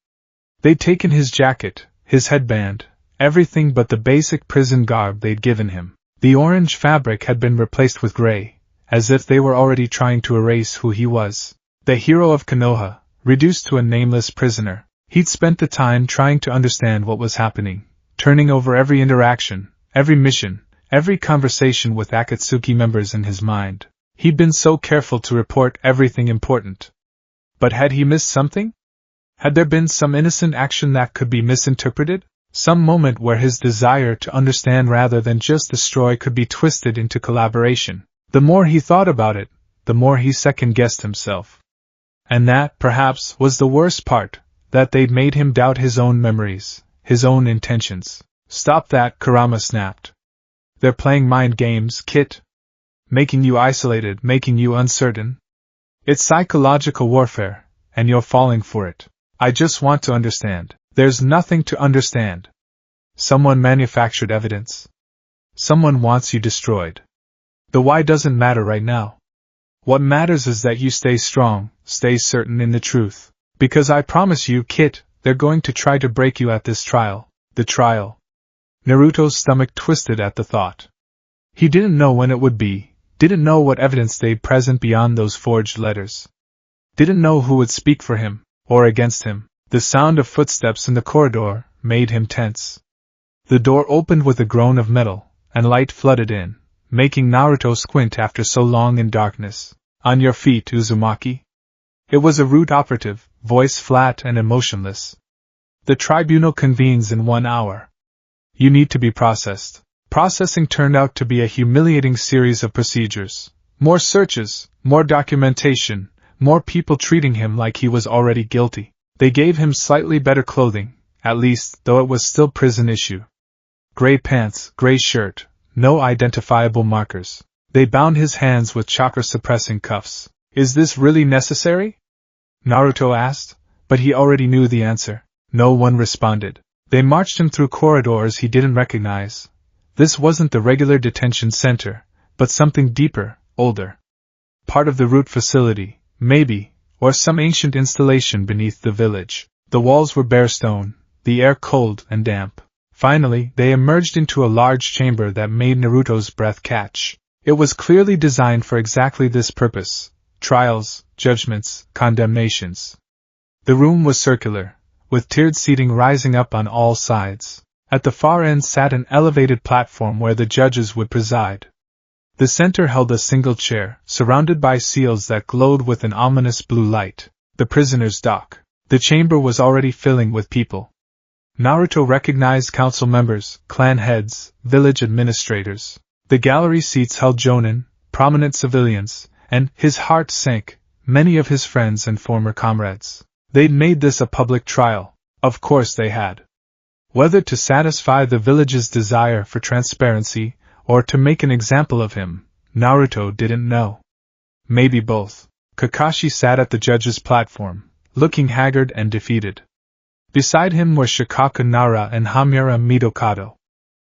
S1: They'd taken his jacket, his headband, everything but the basic prison garb they'd given him. The orange fabric had been replaced with gray, as if they were already trying to erase who he was. The hero of Konoha, reduced to a nameless prisoner. He'd spent the time trying to understand what was happening, turning over every interaction, every mission, every conversation with Akatsuki members in his mind. He'd been so careful to report everything important. But had he missed something? Had there been some innocent action that could be misinterpreted? Some moment where his desire to understand rather than just destroy could be twisted into collaboration? The more he thought about it, the more he second-guessed himself. And that, perhaps, was the worst part, that they'd made him doubt his own memories, his own intentions. Stop that, Kurama snapped. They're playing mind games, Kit. Making you isolated, making you uncertain. It's psychological warfare, and you're falling for it. I just want to understand. There's nothing to understand. Someone manufactured evidence. Someone wants you destroyed. The why doesn't matter right now. What matters is that you stay strong, stay certain in the truth. Because I promise you, Kit, they're going to try to break you at this trial. The trial. Naruto's stomach twisted at the thought. He didn't know when it would be, didn't know what evidence they'd present beyond those forged letters. Didn't know who would speak for him, or against him. The sound of footsteps in the corridor made him tense. The door opened with a groan of metal, and light flooded in, making Naruto squint after so long in darkness. On your feet, Uzumaki. It was a root operative, voice flat and emotionless. The tribunal convenes in 1 hour. You need to be processed. Processing turned out to be a humiliating series of procedures. More searches, more documentation, more people treating him like he was already guilty. They gave him slightly better clothing, at least, though it was still prison issue. Gray pants, gray shirt, no identifiable markers. They bound his hands with chakra-suppressing cuffs. Is this really necessary? Naruto asked, but he already knew the answer. No one responded. They marched him through corridors he didn't recognize. This wasn't the regular detention center. but something deeper, older. Part of the root facility, maybe, or some ancient installation beneath the village. The walls were bare stone, the air cold and damp. Finally, they emerged into a large chamber that made Naruto's breath catch. It was clearly designed for exactly this purpose: trials, judgments, condemnations. The room was circular, with tiered seating rising up on all sides. At the far end sat an elevated platform where the judges would preside. The center held a single chair, surrounded by seals that glowed with an ominous blue light. The prisoner's dock. The chamber was already filling with people. Naruto recognized council members, clan heads, village administrators. The gallery seats held jonin, prominent civilians, and, his heart sank, many of his friends and former comrades. They'd made this a public trial. Of course they had. Whether to satisfy the village's desire for transparency, or to make an example of him, Naruto didn't know. Maybe both. Kakashi sat at the judge's platform, looking haggard and defeated. Beside him were Shikaku Nara and Hamura Midokado.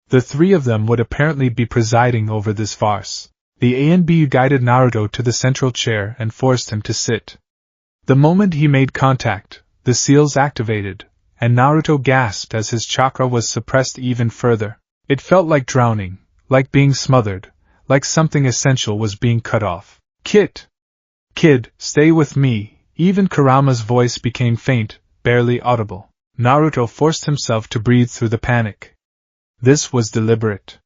S1: The three of them would apparently be presiding over this farce. The ANBU guided Naruto to the central chair and forced him to sit. The moment he made contact, the seals activated, and Naruto gasped as his chakra was suppressed even further. It felt like drowning, like being smothered, like something essential was being cut off. Kid, stay with me. Even Kurama's voice became faint, barely audible. Naruto forced himself to breathe through the panic. This was deliberate.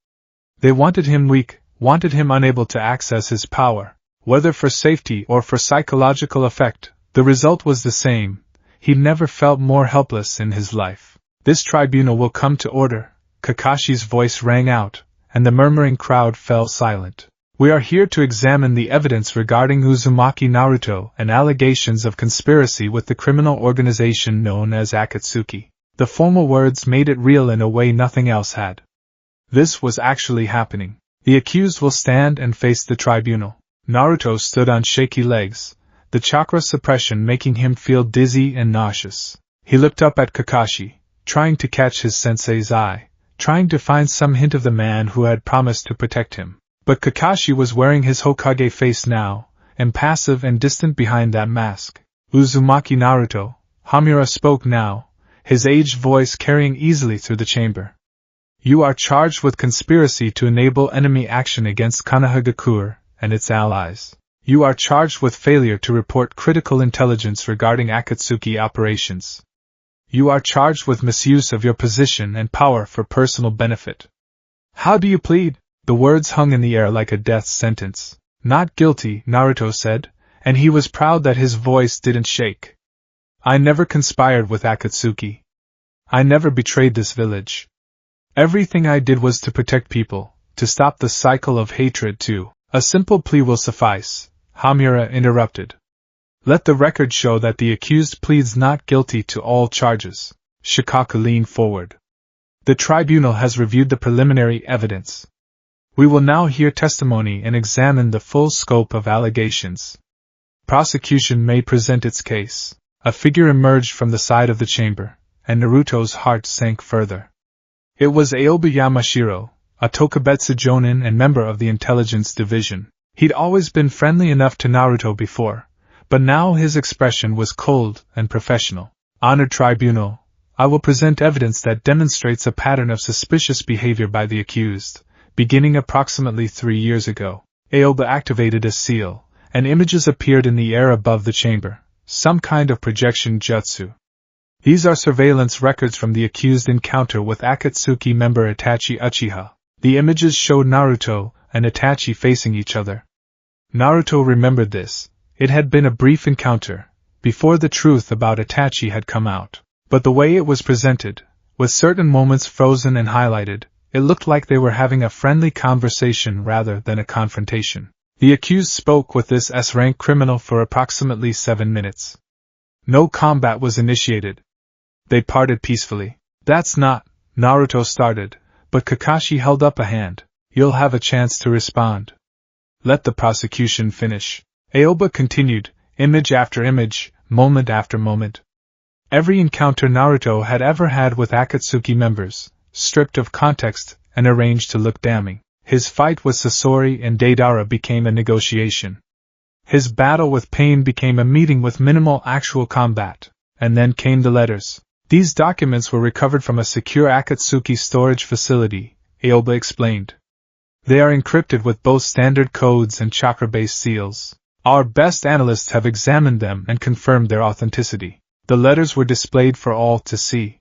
S1: They wanted him weak, wanted him unable to access his power. Whether for safety or for psychological effect, the result was the same. He'd never felt more helpless in his life. This tribunal will come to order. Kakashi's voice rang out, and the murmuring crowd fell silent. We are here to examine the evidence regarding Uzumaki Naruto and allegations of conspiracy with the criminal organization known as Akatsuki. The formal words made it real in a way nothing else had. This was actually happening. The accused will stand and face the tribunal. Naruto stood on shaky legs, the chakra suppression making him feel dizzy and nauseous. He looked up at Kakashi, trying to catch his sensei's eye, trying to find some hint of the man who had promised to protect him. But Kakashi was wearing his Hokage face now, impassive and distant behind that mask. Uzumaki Naruto, Hamura spoke now, his aged voice carrying easily through the chamber. You are charged with conspiracy to enable enemy action against Konohagakure and its allies. You are charged with failure to report critical intelligence regarding Akatsuki operations. You are charged with misuse of your position and power for personal benefit. How do you plead? The words hung in the air like a death sentence. Not guilty, Naruto said, and he was proud that his voice didn't shake. I never conspired with Akatsuki. I never betrayed this village. Everything I did was to protect people, to stop the cycle of hatred too. A simple plea will suffice, Hamura interrupted. Let the record show that the accused pleads not guilty to all charges. Shikaku leaned forward. The tribunal has reviewed the preliminary evidence. We will now hear testimony and examine the full scope of allegations. Prosecution may present its case. A figure emerged from the side of the chamber, and Naruto's heart sank further. It was Aoba Yamashiro, a Tokubetsu Jonin and member of the intelligence division. He'd always been friendly enough to Naruto before, but now his expression was cold and professional. Honored Tribunal, I will present evidence that demonstrates a pattern of suspicious behavior by the accused. Beginning approximately 3 years ago, Aoba activated a seal, and images appeared in the air above the chamber, some kind of projection jutsu. These are surveillance records from the accused encounter with Akatsuki member Itachi Uchiha. The images showed Naruto and Itachi facing each other. Naruto remembered this. It had been a brief encounter, before the truth about Itachi had come out. But the way it was presented, with certain moments frozen and highlighted, it looked like they were having a friendly conversation rather than a confrontation. The accused spoke with this S-rank criminal for approximately 7 minutes. No combat was initiated. They parted peacefully. That's not, Naruto started, but Kakashi held up a hand. You'll have a chance to respond. Let the prosecution finish. Aoba continued, image after image, moment after moment. Every encounter Naruto had ever had with Akatsuki members, stripped of context and arranged to look damning. His fight with Sasori and Deidara became a negotiation. His battle with pain became a meeting with minimal actual combat. And then came the letters. These documents were recovered from a secure Akatsuki storage facility, Aoba explained. They are encrypted with both standard codes and chakra-based seals. Our best analysts have examined them and confirmed their authenticity. The letters were displayed for all to see.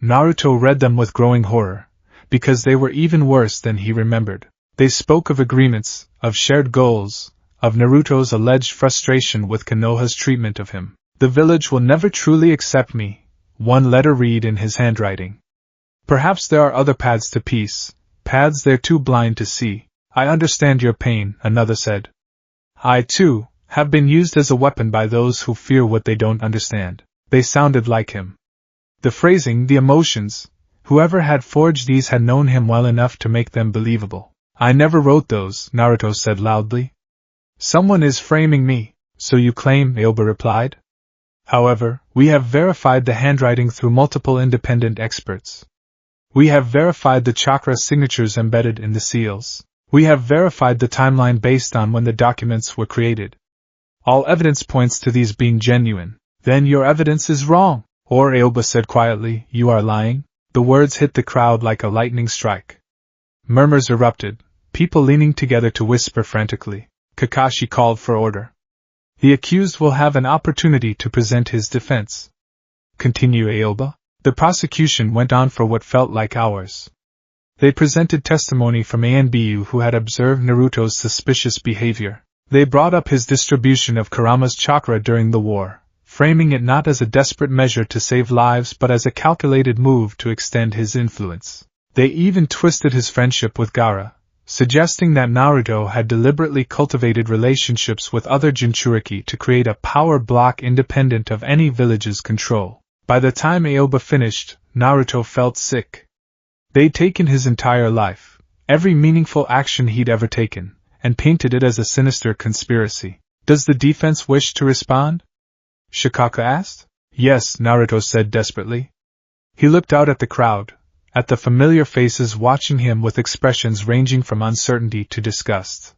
S1: Naruto read them with growing horror, because they were even worse than he remembered. They spoke of agreements, of shared goals, of Naruto's alleged frustration with Konoha's treatment of him. The village will never truly accept me, one letter read in his handwriting. Perhaps there are other paths to peace, paths they're too blind to see. I understand your pain, another said. I, too, have been used as a weapon by those who fear what they don't understand. They sounded like him. The phrasing, the emotions, whoever had forged these had known him well enough to make them believable. I never wrote those, Naruto said loudly. Someone is framing me, so you claim, Aoba replied. However, we have verified the handwriting through multiple independent experts. We have verified the chakra signatures embedded in the seals. We have verified the timeline based on when the documents were created. All evidence points to these being genuine. Then your evidence is wrong, or Aoba said quietly, you are lying? The words hit the crowd like a lightning strike. Murmurs erupted, people leaning together to whisper frantically. Kakashi called for order. The accused will have an opportunity to present his defense. Continue, Aoba. The prosecution went on for what felt like hours. They presented testimony from Anbu who had observed Naruto's suspicious behavior. They brought up his distribution of Kurama's chakra during the war, framing it not as a desperate measure to save lives but as a calculated move to extend his influence. They even twisted his friendship with Gaara, suggesting that Naruto had deliberately cultivated relationships with other Jinchuriki to create a power block independent of any village's control. By the time Aoba finished, Naruto felt sick. They'd taken his entire life, every meaningful action he'd ever taken, and painted it as a sinister conspiracy. Does the defense wish to respond? Shikaka asked. Yes, Naruto said desperately. He looked out at the crowd, at the familiar faces watching him with expressions ranging from uncertainty to disgust.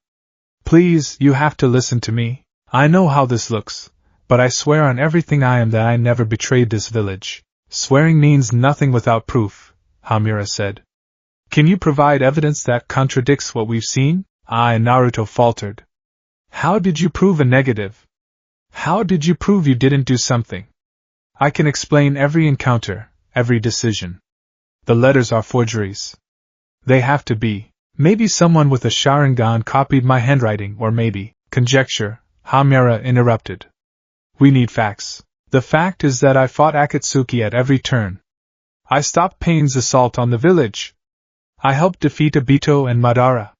S1: Please, you have to listen to me. I know how this looks, but I swear on everything I am that I never betrayed this village. Swearing means nothing without proof, Hamura said. Can you provide evidence that contradicts what we've seen? Naruto faltered. How did you prove a negative? How did you prove you didn't do something? I can explain every encounter, every decision. The letters are forgeries. They have to be. Maybe someone with a Sharingan copied my handwriting, or maybe, conjecture, Hamura interrupted. We need facts. The fact is that I fought Akatsuki at every turn. I stopped Pain's assault on the village. I helped defeat Obito and Madara.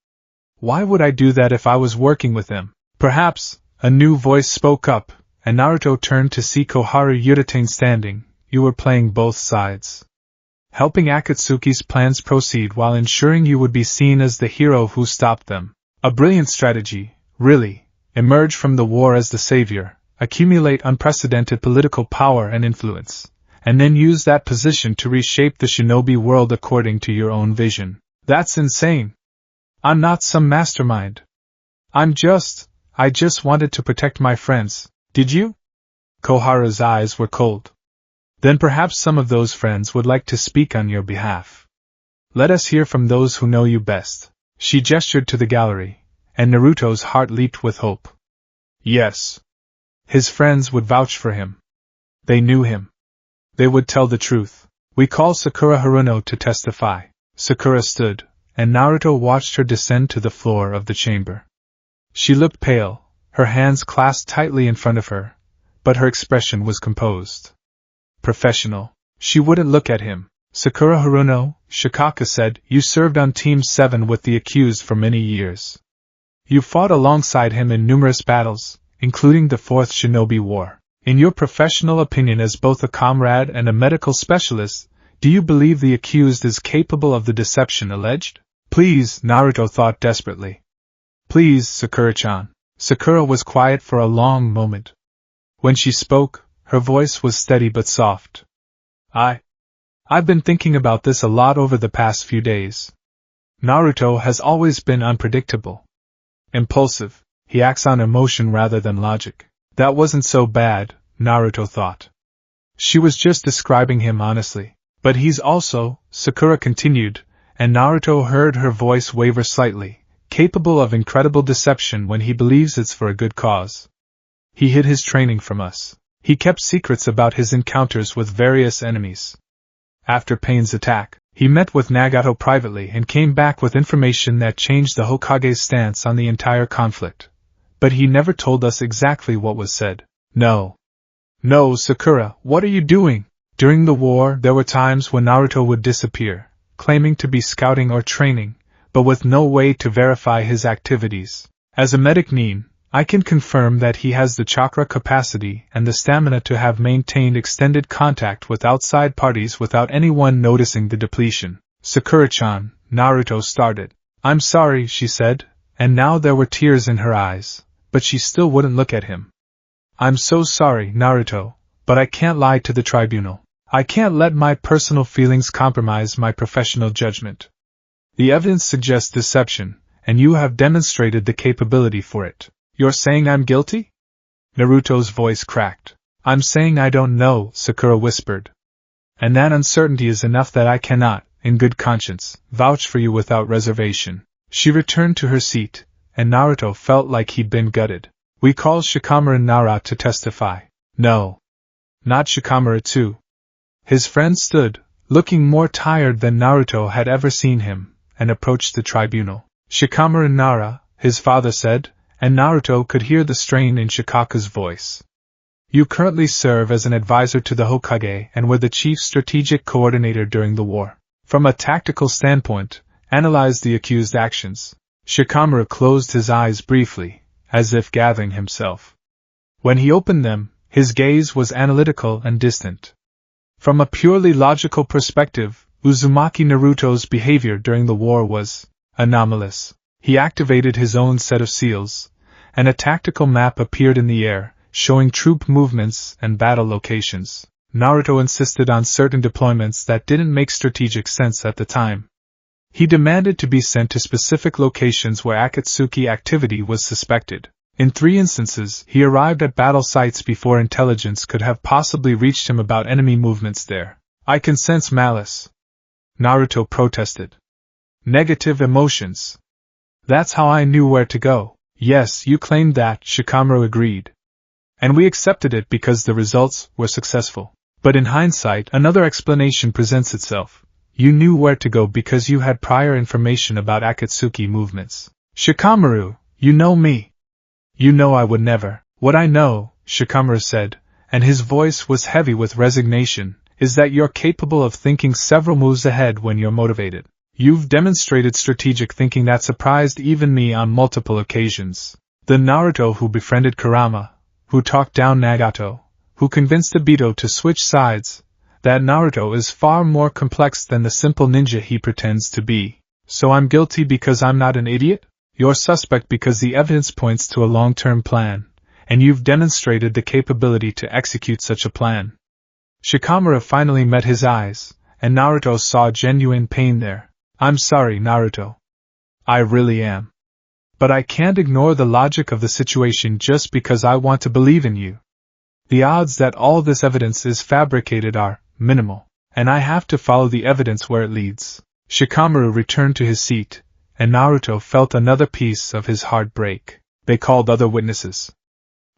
S1: Why would I do that if I was working with them? Perhaps, a new voice spoke up, and Naruto turned to see Koharu Yutane standing. You were playing both sides. Helping Akatsuki's plans proceed while ensuring you would be seen as the hero who stopped them. A brilliant strategy, really. Emerge from the war as the savior, accumulate unprecedented political power and influence, and then use that position to reshape the shinobi world according to your own vision. That's insane. I'm not some mastermind. I just wanted to protect my friends. Did you? Koharu's eyes were cold. Then perhaps some of those friends would like to speak on your behalf. Let us hear from those who know you best. She gestured to the gallery, and Naruto's heart leaped with hope. Yes. His friends would vouch for him. They knew him. They would tell the truth. We call Sakura Haruno to testify. Sakura stood, and Naruto watched her descend to the floor of the chamber. She looked pale, her hands clasped tightly in front of her, but her expression was composed. Professional. She wouldn't look at him. Sakura Haruno, Shikaka said, you served on Team 7 with the accused for many years. You fought alongside him in numerous battles, including the Fourth Shinobi War. In your professional opinion as both a comrade and a medical specialist, do you believe the accused is capable of the deception alleged? Please, Naruto thought desperately. Please, Sakura-chan. Sakura was quiet for a long moment. When she spoke, her voice was steady but soft. I've been thinking about this a lot over the past few days. Naruto has always been unpredictable. Impulsive, he acts on emotion rather than logic. That wasn't so bad, Naruto thought. She was just describing him honestly. But he's also, Sakura continued, and Naruto heard her voice waver slightly, capable of incredible deception when he believes it's for a good cause. He hid his training from us. He kept secrets about his encounters with various enemies. After Pain's attack, he met with Nagato privately and came back with information that changed the Hokage's stance on the entire conflict. But he never told us exactly what was said. No, Sakura, what are you doing? During the war, there were times when Naruto would disappear, claiming to be scouting or training, but with no way to verify his activities. As a medic nin, I can confirm that he has the chakra capacity and the stamina to have maintained extended contact with outside parties without anyone noticing the depletion. Sakura-chan, Naruto started. I'm sorry, she said, and now there were tears in her eyes, but she still wouldn't look at him. I'm so sorry, Naruto, but I can't lie to the tribunal. I can't let my personal feelings compromise my professional judgment. The evidence suggests deception, and you have demonstrated the capability for it. You're saying I'm guilty? Naruto's voice cracked. I'm saying I don't know, Sakura whispered. And that uncertainty is enough that I cannot, in good conscience, vouch for you without reservation. She returned to her seat, and Naruto felt like he'd been gutted. We call Shikamaru and Nara to testify. No. Not Shikamaru too. His friend stood, looking more tired than Naruto had ever seen him, and approached the tribunal. Shikamaru and Nara, his father said, and Naruto could hear the strain in Shikaku's voice. You currently serve as an advisor to the Hokage and were the chief strategic coordinator during the war. From a tactical standpoint, analyze the accused actions. Shikamaru closed his eyes briefly, as if gathering himself. When he opened them, his gaze was analytical and distant. From a purely logical perspective, Uzumaki Naruto's behavior during the war was anomalous. He activated his own set of seals, and a tactical map appeared in the air, showing troop movements and battle locations. Naruto insisted on certain deployments that didn't make strategic sense at the time. He demanded to be sent to specific locations where Akatsuki activity was suspected. In 3 instances, he arrived at battle sites before intelligence could have possibly reached him about enemy movements there. I can sense malice. Naruto protested. Negative emotions. That's how I knew where to go. Yes, you claimed that, Shikamaru agreed. And we accepted it because the results were successful. But in hindsight, another explanation presents itself. You knew where to go because you had prior information about Akatsuki movements. Shikamaru, you know me. You know I would never. What I know, Shikamaru said, and his voice was heavy with resignation, is that you're capable of thinking several moves ahead when you're motivated. You've demonstrated strategic thinking that surprised even me on multiple occasions. The Naruto who befriended Kurama, who talked down Nagato, who convinced Obito to switch sides, that Naruto is far more complex than the simple ninja he pretends to be. So I'm guilty because I'm not an idiot? You're suspect because the evidence points to a long-term plan, and you've demonstrated the capability to execute such a plan. Shikamaru finally met his eyes, and Naruto saw genuine pain there. I'm sorry, Naruto. I really am. But I can't ignore the logic of the situation just because I want to believe in you. The odds that all this evidence is fabricated are minimal, and I have to follow the evidence where it leads. Shikamaru returned to his seat, and Naruto felt another piece of his heart break. They called other witnesses.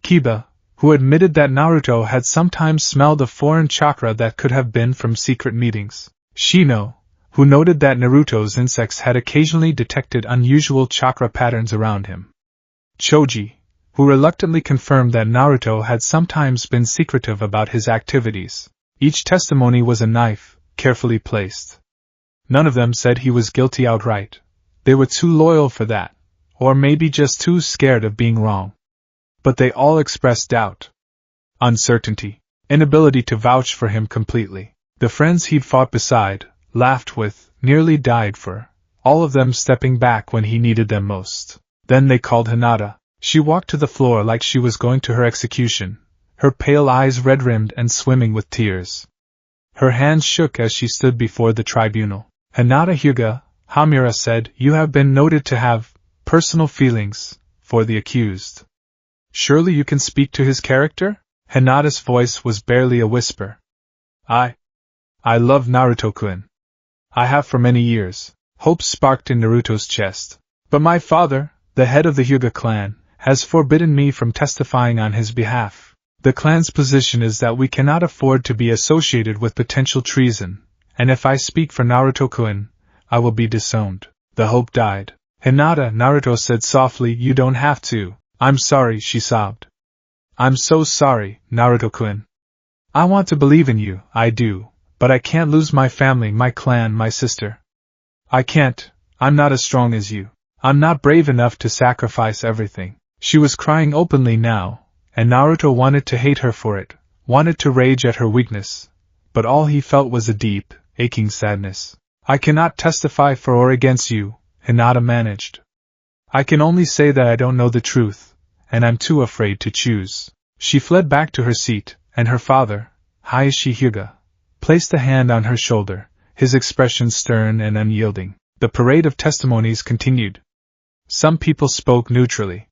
S1: Kiba, who admitted that Naruto had sometimes smelled a foreign chakra that could have been from secret meetings. Shino, who noted that Naruto's insects had occasionally detected unusual chakra patterns around him. Choji, who reluctantly confirmed that Naruto had sometimes been secretive about his activities. Each testimony was a knife, carefully placed. None of them said he was guilty outright. They were too loyal for that, or maybe just too scared of being wrong. But they all expressed doubt, uncertainty, inability to vouch for him completely. The friends he'd fought beside, laughed with, nearly died for, all of them stepping back when he needed them most. Then they called Hinata. She walked to the floor like she was going to her execution, her pale eyes red-rimmed and swimming with tears. Her hands shook as she stood before the tribunal. Hinata Hyuga, Hamura said, "You have been noted to have personal feelings for the accused. Surely you can speak to his character?" Hinata's voice was barely a whisper. I love Naruto-kun. I have for many years." Hope sparked in Naruto's chest. "But my father, the head of the Hyuga clan, has forbidden me from testifying on his behalf. The clan's position is that we cannot afford to be associated with potential treason, and if I speak for Naruto-kun, I will be disowned." The hope died. "Hinata," Naruto said softly, "you don't have to." "I'm sorry," she sobbed. "I'm so sorry, Naruto-kun. I want to believe in you, I do, but I can't lose my family, my clan, my sister. I can't. I'm not as strong as you. I'm not brave enough to sacrifice everything." She was crying openly now, and Naruto wanted to hate her for it, wanted to rage at her weakness, but all he felt was a deep, aching sadness. "I cannot testify for or against you," Hinata managed. "I can only say that I don't know the truth, and I'm too afraid to choose." She fled back to her seat, and her father, Hayashi Hyuga, placed a hand on her shoulder, his expression stern and unyielding. The parade of testimonies continued. Some people spoke neutrally.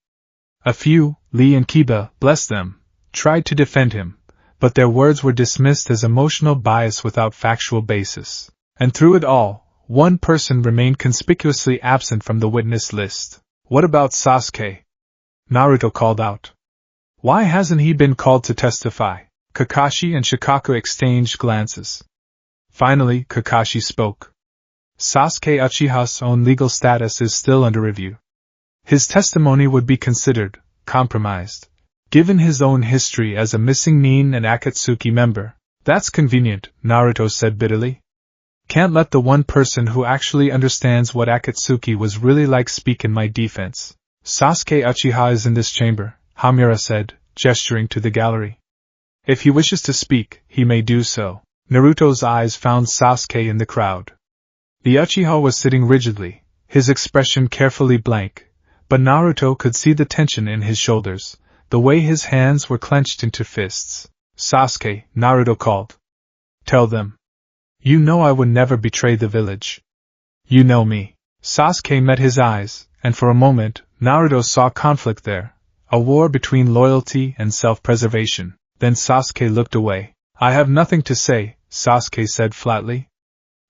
S1: A few, Lee and Kiba, bless them, tried to defend him, but their words were dismissed as emotional bias without factual basis. And through it all, one person remained conspicuously absent from the witness list. "What about Sasuke?" Naruto called out. "Why hasn't he been called to testify?" Kakashi and Shikaku exchanged glances. Finally, Kakashi spoke. "Sasuke Uchiha's own legal status is still under review. His testimony would be considered compromised, given his own history as a missing Nin and Akatsuki member." "That's convenient," Naruto said bitterly. "Can't let the one person who actually understands what Akatsuki was really like speak in my defense." "Sasuke Uchiha is in this chamber," Hamura said, gesturing to the gallery. "If he wishes to speak, he may do so." Naruto's eyes found Sasuke in the crowd. The Uchiha was sitting rigidly, his expression carefully blank, but Naruto could see the tension in his shoulders, the way his hands were clenched into fists. "Sasuke," Naruto called. "Tell them. You know I would never betray the village. You know me." Sasuke met his eyes, and for a moment, Naruto saw conflict there, a war between loyalty and self-preservation. Then Sasuke looked away. "I have nothing to say," Sasuke said flatly.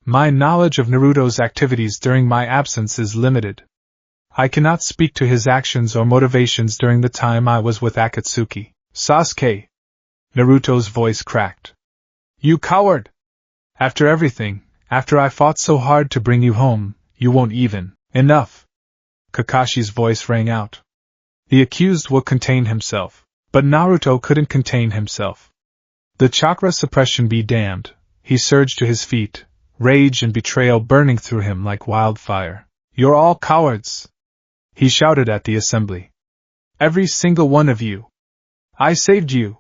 S1: "My knowledge of Naruto's activities during my absence is limited. I cannot speak to his actions or motivations during the time I was with Akatsuki." "Sasuke!" Naruto's voice cracked. "You coward! After everything, after I fought so hard to bring you home, you won't even..." "Enough!" Kakashi's voice rang out. The accused will contain himself. But Naruto couldn't contain himself. The chakra suppression be damned, he surged to his feet, rage and betrayal burning through him like wildfire. "You're all cowards!" he shouted at the assembly. "Every single one of you! I saved you!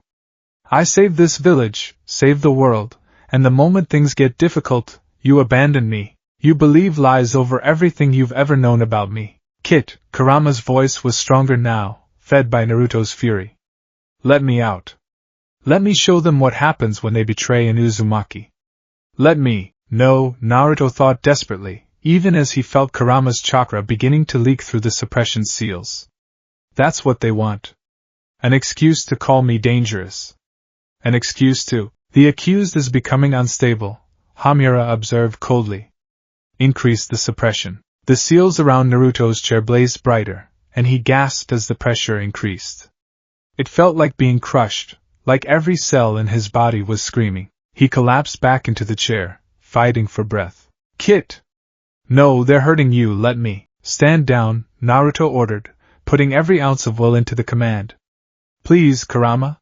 S1: I saved this village, saved the world, and the moment things get difficult, you abandon me. You believe lies over everything you've ever known about me." "Kit," Kurama's voice was stronger now, fed by Naruto's fury. "Let me out. Let me show them what happens when they betray an Uzumaki. Let me..." "No," Naruto thought desperately, even as he felt Kurama's chakra beginning to leak through the suppression seals. "That's what they want. An excuse to call me dangerous. An excuse to..." "The accused is becoming unstable," Hamura observed coldly. "Increase the suppression." The seals around Naruto's chair blazed brighter, and he gasped as the pressure increased. It felt like being crushed, like every cell in his body was screaming. He collapsed back into the chair, fighting for breath. "Kit! No, they're hurting you, let me." "Stand down," Naruto ordered, putting every ounce of will into the command. "Please, Kurama?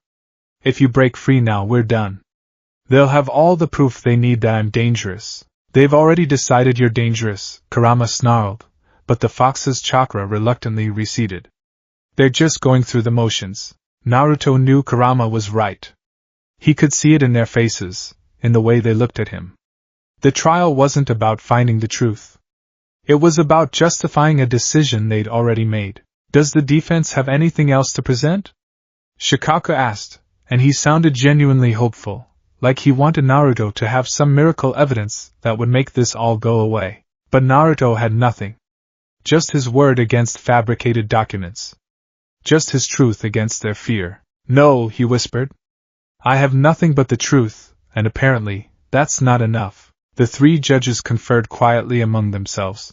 S1: If you break free now, we're done. They'll have all the proof they need that I'm dangerous." "They've already decided you're dangerous," Kurama snarled, but the fox's chakra reluctantly receded. "They're just going through the motions." Naruto knew Kurama was right. He could see it in their faces, in the way they looked at him. The trial wasn't about finding the truth. It was about justifying a decision they'd already made. "Does the defense have anything else to present?" Shikaku asked, and he sounded genuinely hopeful, like he wanted Naruto to have some miracle evidence that would make this all go away. But Naruto had nothing. Just his word against fabricated documents. Just his truth against their fear. No, he whispered. I have nothing but the truth, and apparently, that's not enough. The three judges conferred quietly among themselves.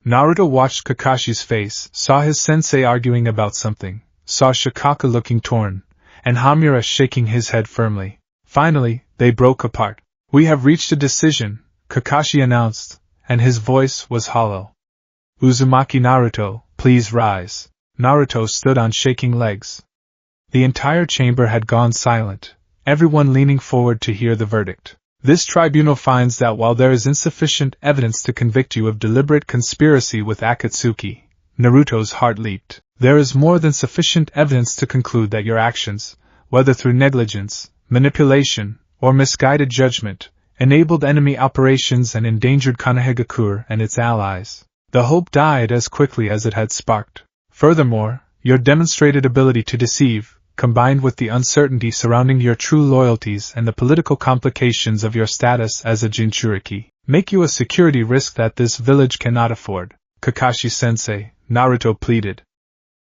S1: Naruto watched Kakashi's face, saw his sensei arguing about something, saw Shikaka looking torn, and Hamura shaking his head firmly. Finally, they broke apart. We have reached a decision, Kakashi announced, and his voice was hollow. Uzumaki Naruto, please rise. Naruto stood on shaking legs. The entire chamber had gone silent, everyone leaning forward to hear the verdict. This tribunal finds that while there is insufficient evidence to convict you of deliberate conspiracy with Akatsuki, Naruto's heart leaped. There is more than sufficient evidence to conclude that your actions, whether through negligence, manipulation, or misguided judgment, enabled enemy operations and endangered Konohagakure and its allies. The hope died as quickly as it had sparked. Furthermore, your demonstrated ability to deceive, combined with the uncertainty surrounding your true loyalties and the political complications of your status as a Jinchuriki, make you a security risk that this village cannot afford. Kakashi-sensei, Naruto pleaded.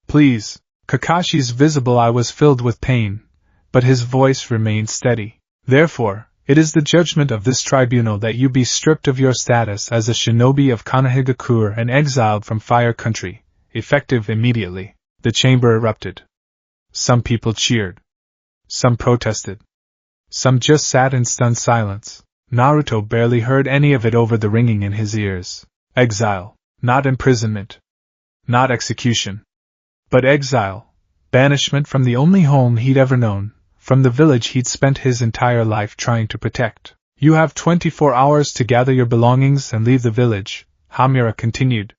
S1: Please. Kakashi's visible eye was filled with pain, but his voice remained steady. Therefore, it is the judgment of this tribunal that you be stripped of your status as a shinobi of Konohagakure and exiled from Fire Country, effective immediately. The chamber erupted. Some people cheered. Some protested. Some just sat in stunned silence. Naruto barely heard any of it over the ringing in his ears. Exile. Not imprisonment. Not execution. But exile. Banishment from the only home he'd ever known, from the village he'd spent his entire life trying to protect. You have 24 hours to gather your belongings and leave the village, Hamura continued.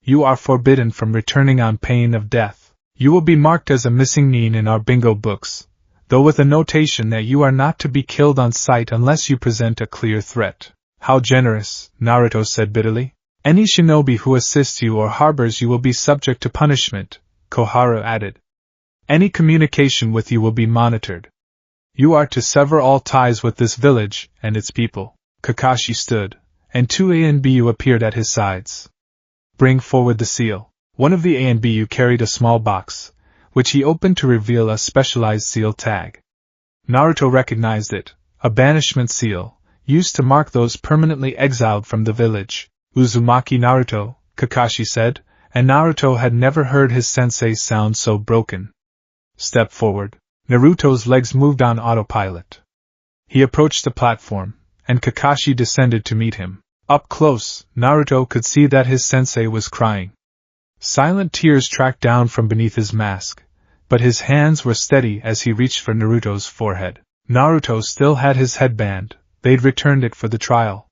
S1: You are forbidden from returning on pain of death. You will be marked as a missing nin in our bingo books, though with a notation that you are not to be killed on sight unless you present a clear threat. How generous, Naruto said bitterly. Any shinobi who assists you or harbors you will be subject to punishment, Koharu added. Any communication with you will be monitored. You are to sever all ties with this village and its people. Kakashi stood, and two ANBU appeared at his sides. Bring forward the seal. One of the ANBU carried a small box, which he opened to reveal a specialized seal tag. Naruto recognized it, a banishment seal, used to mark those permanently exiled from the village. Uzumaki Naruto, Kakashi said, and Naruto had never heard his sensei sound so broken. Step forward. Naruto's legs moved on autopilot. He approached the platform, and Kakashi descended to meet him. Up close, Naruto could see that his sensei was crying. Silent tears tracked down from beneath his mask, but his hands were steady as he reached for Naruto's forehead. Naruto still had his headband, they'd returned it for the trial.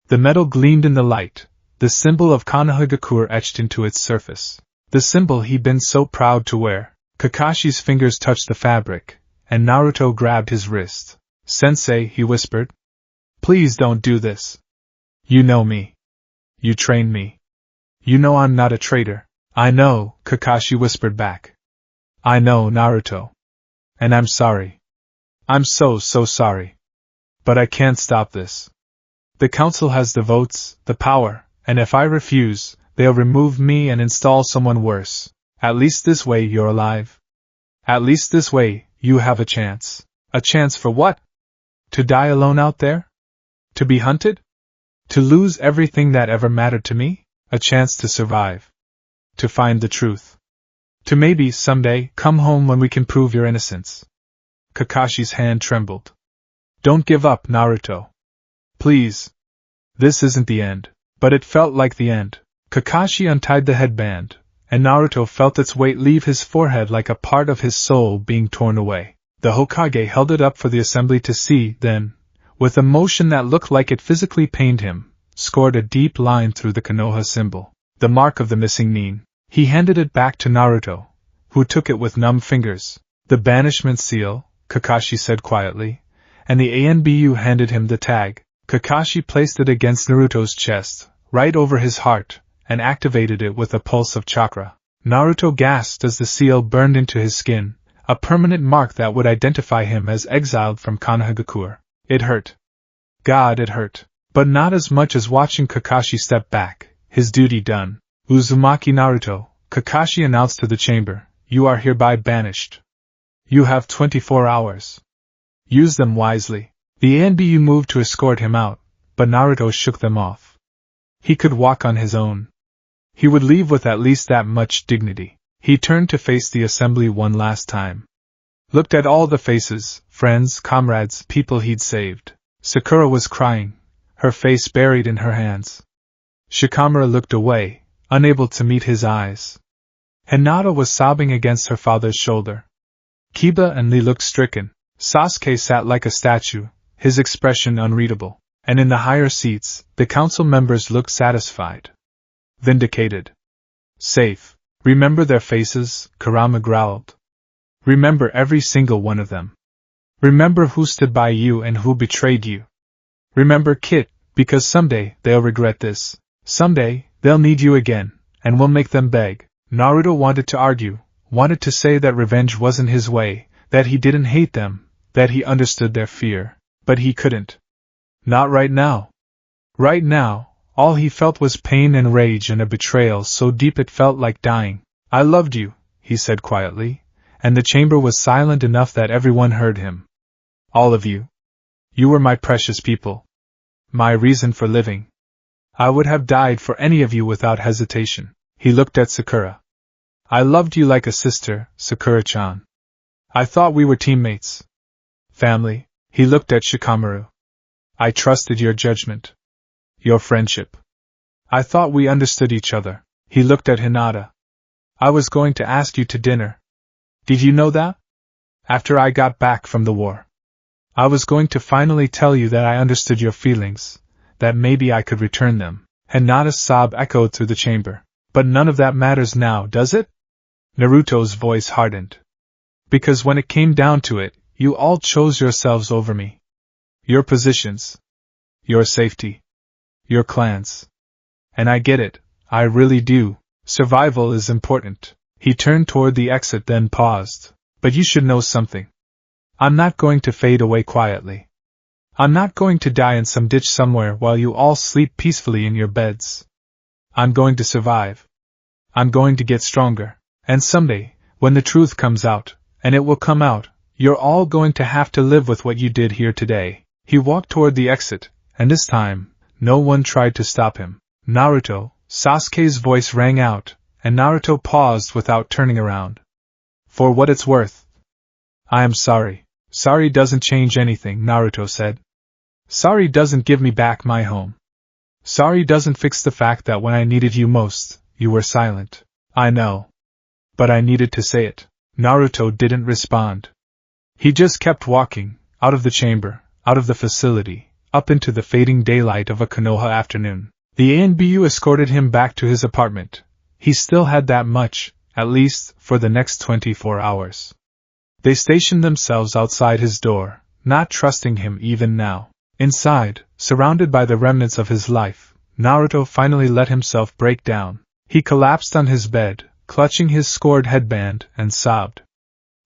S1: The metal gleamed in the light, the symbol of Konohagakure etched into its surface. The symbol he'd been so proud to wear. Kakashi's fingers touched the fabric, and Naruto grabbed his wrist. Sensei, he whispered. Please don't do this. You know me. You trained me. You know I'm not a traitor. I know, Kakashi whispered back. I know, Naruto. And I'm sorry. I'm so sorry. But I can't stop this. The council has the votes, the power, and if I refuse, they'll remove me and install someone worse. At least this way you're alive. At least this way, you have a chance. A chance for what? To die alone out there? To be hunted? To lose everything that ever mattered to me? A chance to survive. To find the truth. To maybe, someday, come home when we can prove your innocence. Kakashi's hand trembled. Don't give up, Naruto. Please. This isn't the end. But it felt like the end. Kakashi untied the headband, and Naruto felt its weight leave his forehead like a part of his soul being torn away. The Hokage held it up for the assembly to see, then, with a motion that looked like it physically pained him, scored a deep line through the Konoha symbol, the mark of the missing nin. He handed it back to Naruto, who took it with numb fingers. The banishment seal, Kakashi said quietly, and the ANBU handed him the tag. Kakashi placed it against Naruto's chest, right over his heart, and activated it with a pulse of chakra. Naruto gasped as the seal burned into his skin, a permanent mark that would identify him as exiled from Konohagakure. It hurt. God, it hurt. But not as much as watching Kakashi step back, his duty done. Uzumaki Naruto, Kakashi announced to the chamber, you are hereby banished. You have 24 hours. Use them wisely. The ANBU moved to escort him out, but Naruto shook them off. He could walk on his own. He would leave with at least that much dignity. He turned to face the assembly one last time. Looked at all the faces, friends, comrades, people he'd saved. Sakura was crying, her face buried in her hands. Shikamaru looked away, unable to meet his eyes. Hinata was sobbing against her father's shoulder. Kiba and Lee looked stricken. Sasuke sat like a statue, his expression unreadable. And in the higher seats, the council members looked satisfied. Vindicated. Safe. Remember their faces, Kurama growled. Remember every single one of them. Remember who stood by you and who betrayed you. Remember Kit, because someday they'll regret this. Someday, they'll need you again, and we'll make them beg. Naruto wanted to argue, wanted to say that revenge wasn't his way, that he didn't hate them, that he understood their fear, but he couldn't. Not right now. Right now, all he felt was pain and rage and a betrayal so deep it felt like dying. I loved you, he said quietly, and the chamber was silent enough that everyone heard him. All of you. You were my precious people. My reason for living. I would have died for any of you without hesitation. He looked at Sakura. I loved you like a sister, Sakura-chan. I thought we were teammates. Family. He looked at Shikamaru. I trusted your judgment. Your friendship. I thought we understood each other. He looked at Hinata. I was going to ask you to dinner. Did you know that? After I got back from the war. I was going to finally tell you that I understood your feelings, that maybe I could return them. Hinata's sob echoed through the chamber. But none of that matters now, does it? Naruto's voice hardened. Because when it came down to it, you all chose yourselves over me. Your positions. Your safety. Your clans. And I get it, I really do. Survival is important. He turned toward the exit then paused. But you should know something. I'm not going to fade away quietly. I'm not going to die in some ditch somewhere while you all sleep peacefully in your beds. I'm going to survive. I'm going to get stronger. And someday, when the truth comes out, and it will come out, you're all going to have to live with what you did here today. He walked toward the exit, and this time, no one tried to stop him. Naruto, Sasuke's voice rang out, and Naruto paused without turning around. For what it's worth. I am sorry. Sorry doesn't change anything, Naruto said. Sorry doesn't give me back my home. Sorry doesn't fix the fact that when I needed you most, you were silent. I know. But I needed to say it. Naruto didn't respond. He just kept walking, out of the chamber, out of the facility, up into the fading daylight of a Konoha afternoon. The ANBU escorted him back to his apartment. He still had that much, at least, for the next 24 hours. They stationed themselves outside his door, not trusting him even now. Inside, surrounded by the remnants of his life, Naruto finally let himself break down. He collapsed on his bed, clutching his scored headband, and sobbed.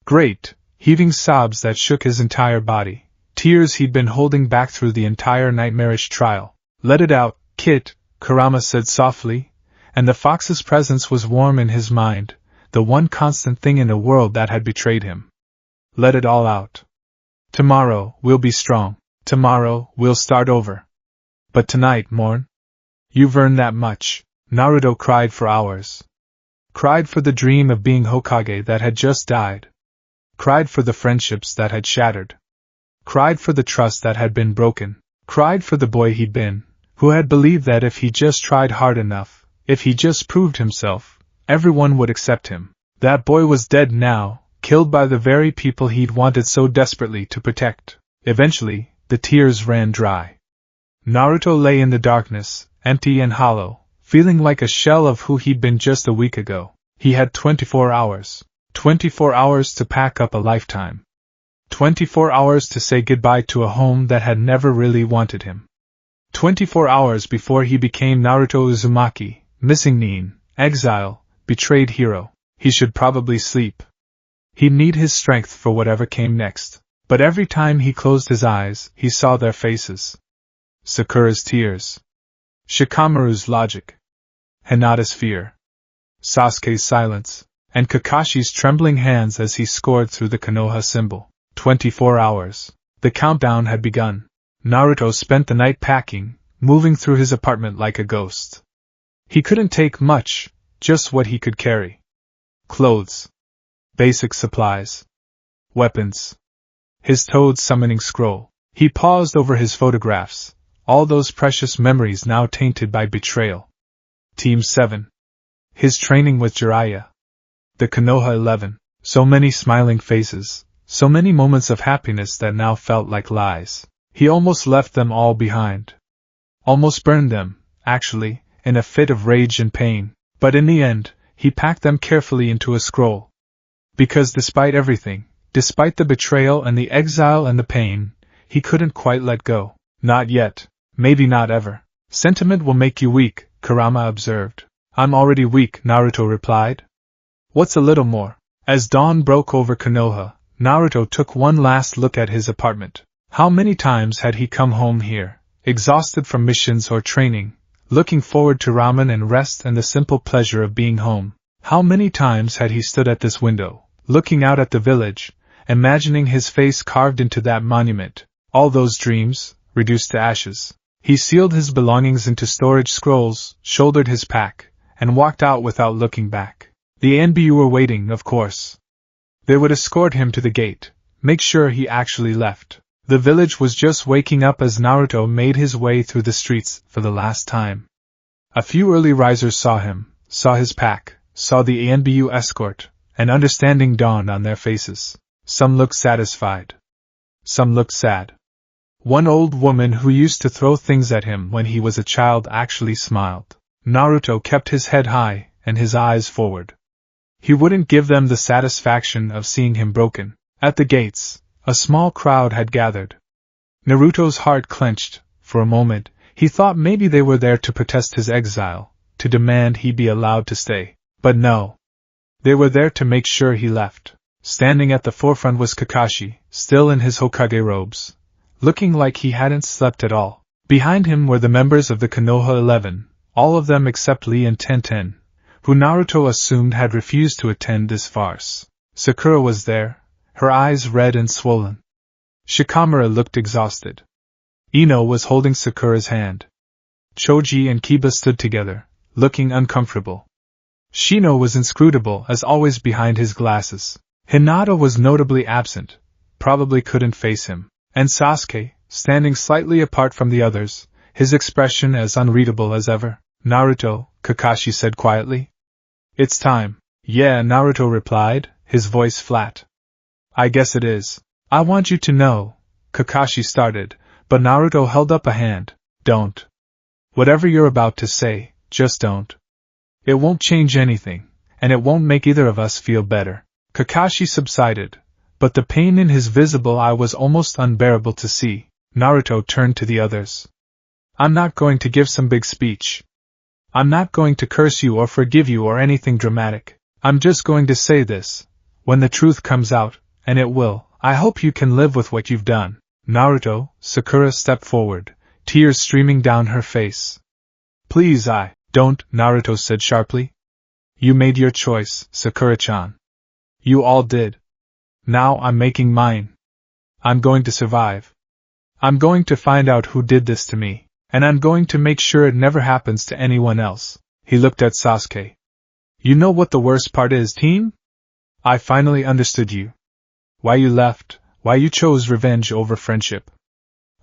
S1: Great, heaving sobs that shook his entire body. Tears he'd been holding back through the entire nightmarish trial. Let it out, Kit, Kurama said softly, and the fox's presence was warm in his mind, the one constant thing in a world that had betrayed him. Let it all out. Tomorrow, we'll be strong. Tomorrow, we'll start over. But tonight, mourn. You've earned that much. Naruto cried for hours. Cried for the dream of being Hokage that had just died. Cried for the friendships that had shattered. Cried for the trust that had been broken. Cried for the boy he'd been, who had believed that if he just tried hard enough, if he just proved himself, everyone would accept him. That boy was dead now, killed by the very people he'd wanted so desperately to protect. Eventually, the tears ran dry. Naruto lay in the darkness, empty and hollow, feeling like a shell of who he'd been just a week ago. He had 24 hours. 24 hours to pack up a lifetime. 24 hours to say goodbye to a home that had never really wanted him. 24 hours before he became Naruto Uzumaki, missing Nin, exile, betrayed hero. He should probably sleep. He'd need his strength for whatever came next. But every time he closed his eyes, he saw their faces. Sakura's tears. Shikamaru's logic. Hinata's fear. Sasuke's silence. And Kakashi's trembling hands as he scored through the Konoha symbol. 24 hours. The countdown had begun. Naruto spent the night packing, moving through his apartment like a ghost. He couldn't take much, just what he could carry. Clothes. Basic supplies. Weapons. His toad summoning scroll. He paused over his photographs, all those precious memories now tainted by betrayal. Team 7. His training with Jiraiya. The Konoha 11. So many smiling faces, so many moments of happiness that now felt like lies. He almost left them all behind. Almost burned them, actually, in a fit of rage and pain, but in the end, he packed them carefully into a scroll. Because despite everything, despite the betrayal and the exile and the pain, he couldn't quite let go. Not yet, maybe not ever. Sentiment will make you weak, Kurama observed. I'm already weak, Naruto replied. What's a little more? As dawn broke over Konoha, Naruto took one last look at his apartment. How many times had he come home here, exhausted from missions or training, looking forward to ramen and rest and the simple pleasure of being home? How many times had he stood at this window, looking out at the village, imagining his face carved into that monument, all those dreams, reduced to ashes? He sealed his belongings into storage scrolls, shouldered his pack, and walked out without looking back. The NBU were waiting, of course. They would escort him to the gate, make sure he actually left. The village was just waking up as Naruto made his way through the streets for the last time. A few early risers saw him, saw his pack, saw the ANBU escort, and understanding dawned on their faces. Some looked satisfied. Some looked sad. One old woman who used to throw things at him when he was a child actually smiled. Naruto kept his head high and his eyes forward. He wouldn't give them the satisfaction of seeing him broken. At the gates, a small crowd had gathered. Naruto's heart clenched. For a moment, he thought maybe they were there to protest his exile, to demand he be allowed to stay. But no. They were there to make sure he left. Standing at the forefront was Kakashi, still in his Hokage robes, looking like he hadn't slept at all. Behind him were the members of the Konoha 11, all of them except Lee and Tenten, who Naruto assumed had refused to attend this farce. Sakura was there, her eyes red and swollen. Shikamaru looked exhausted. Ino was holding Sakura's hand. Choji and Kiba stood together, looking uncomfortable. Shino was inscrutable as always behind his glasses. Hinata was notably absent, probably couldn't face him. And Sasuke, standing slightly apart from the others, his expression as unreadable as ever. Naruto, Kakashi said quietly. It's time. Yeah, Naruto replied, his voice flat. I guess it is. I want you to know, Kakashi started, but Naruto held up a hand. Don't. Whatever you're about to say, just don't. It won't change anything, and it won't make either of us feel better. Kakashi subsided, but the pain in his visible eye was almost unbearable to see. Naruto turned to the others. I'm not going to give some big speech. I'm not going to curse you or forgive you or anything dramatic. I'm just going to say this. When the truth comes out, and it will, I hope you can live with what you've done. Naruto, Sakura stepped forward, tears streaming down her face. Please, I don't, Naruto said sharply. You made your choice, Sakura-chan. You all did. Now I'm making mine. I'm going to survive. I'm going to find out who did this to me, and I'm going to make sure it never happens to anyone else. He looked at Sasuke. You know what the worst part is, team? I finally understood you. Why you left, why you chose revenge over friendship.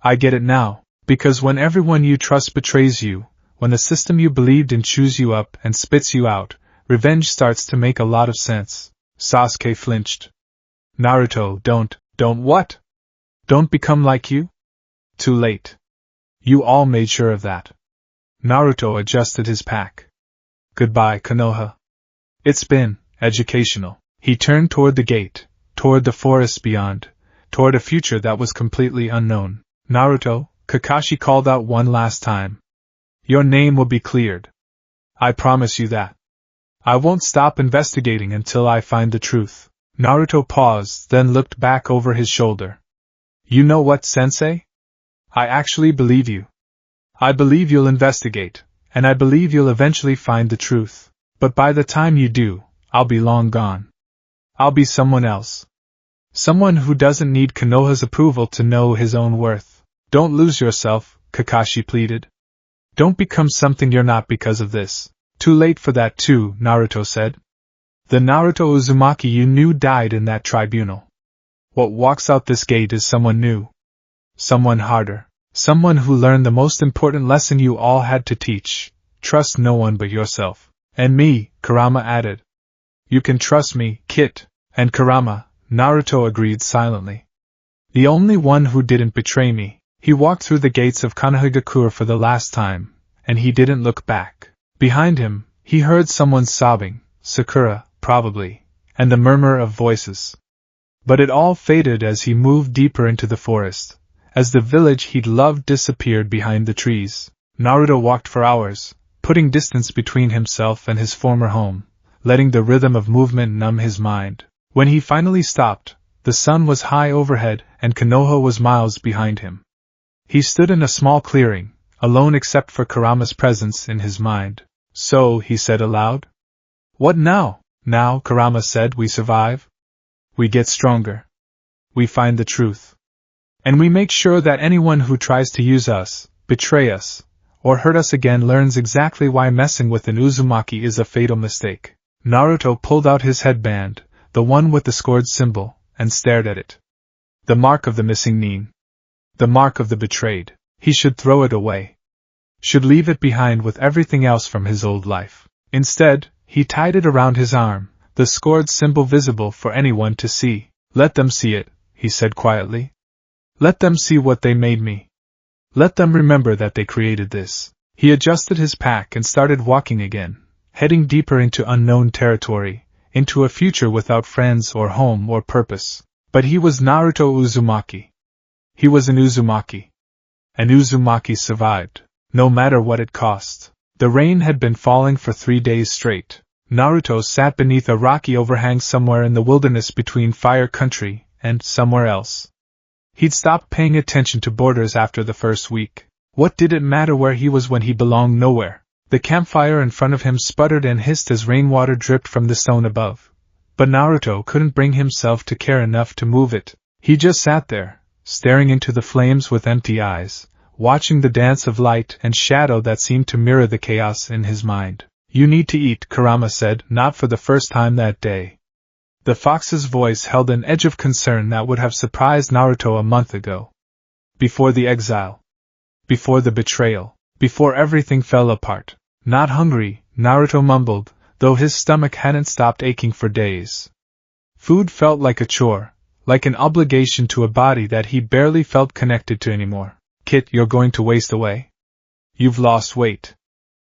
S1: I get it now, because when everyone you trust betrays you, when the system you believed in chews you up and spits you out, revenge starts to make a lot of sense. Sasuke flinched. Naruto, don't what? Don't become like you? Too late. You all made sure of that. Naruto adjusted his pack. Goodbye, Konoha. It's been educational. He turned toward the gate, toward the forest beyond, toward a future that was completely unknown. Naruto, Kakashi called out one last time. Your name will be cleared. I promise you that. I won't stop investigating until I find the truth. Naruto paused, then looked back over his shoulder. You know what, sensei? I actually believe you. I believe you'll investigate, and I believe you'll eventually find the truth. But by the time you do, I'll be long gone. I'll be someone else. Someone who doesn't need Konoha's approval to know his own worth. Don't lose yourself, Kakashi pleaded. Don't become something you're not because of this. Too late for that too, Naruto said. The Naruto Uzumaki you knew died in that tribunal. What walks out this gate is someone new. Someone harder. Someone who learned the most important lesson you all had to teach. Trust no one but yourself. And me, Kurama added. You can trust me, Kit. And Kurama, Naruto agreed silently. The only one who didn't betray me. He walked through the gates of Konohagakure for the last time, and he didn't look back. Behind him, he heard someone sobbing, Sakura, probably, and the murmur of voices. But it all faded as he moved deeper into the forest, as the village he'd loved disappeared behind the trees. Naruto walked for hours, putting distance between himself and his former home, letting the rhythm of movement numb his mind. When he finally stopped, the sun was high overhead and Konoha was miles behind him. He stood in a small clearing, alone except for Kurama's presence in his mind. So, he said aloud. What now? Now, Kurama said, we survive. We get stronger. We find the truth. And we make sure that anyone who tries to use us, betray us, or hurt us again learns exactly why messing with an Uzumaki is a fatal mistake. Naruto pulled out his headband, the one with the scored symbol, and stared at it. The mark of the missing nin. The mark of the betrayed. He should throw it away. Should leave it behind with everything else from his old life. Instead, he tied it around his arm, the scored symbol visible for anyone to see. Let them see it, he said quietly. Let them see what they made me. Let them remember that they created this. He adjusted his pack and started walking again, heading deeper into unknown territory, into a future without friends or home or purpose. But he was Naruto Uzumaki. He was an Uzumaki. An Uzumaki survived, no matter what it cost. The rain had been falling for 3 days straight. Naruto sat beneath a rocky overhang somewhere in the wilderness between Fire Country and somewhere else. He'd stopped paying attention to borders after the first week. What did it matter where he was when he belonged nowhere? The campfire in front of him sputtered and hissed as rainwater dripped from the stone above. But Naruto couldn't bring himself to care enough to move it. He just sat there, staring into the flames with empty eyes, watching the dance of light and shadow that seemed to mirror the chaos in his mind. You need to eat, Kurama said, not for the first time that day. The fox's voice held an edge of concern that would have surprised Naruto a month ago. Before the exile. Before the betrayal. Before everything fell apart. Not hungry, Naruto mumbled, though his stomach hadn't stopped aching for days. Food felt like a chore, like an obligation to a body that he barely felt connected to anymore. Kit, you're going to waste away. You've lost weight.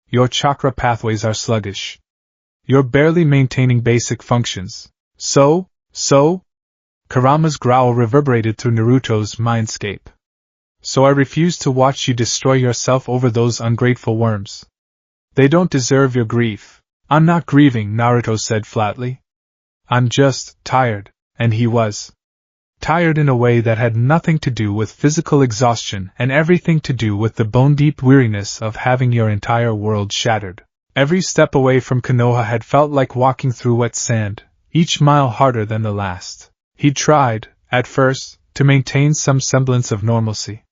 S1: Your chakra pathways are sluggish. You're barely maintaining basic functions. So? Kurama's growl reverberated through Naruto's mindscape. So I refuse to watch you destroy yourself over those ungrateful worms. They don't deserve your grief. I'm not grieving, Naruto said flatly. I'm just tired, and he was. Tired in a way that had nothing to do with physical exhaustion and everything to do with the bone-deep weariness of having your entire world shattered. Every step away from Konoha had felt like walking through wet sand, each mile harder than the last. He'd tried, at first, to maintain some semblance of normalcy.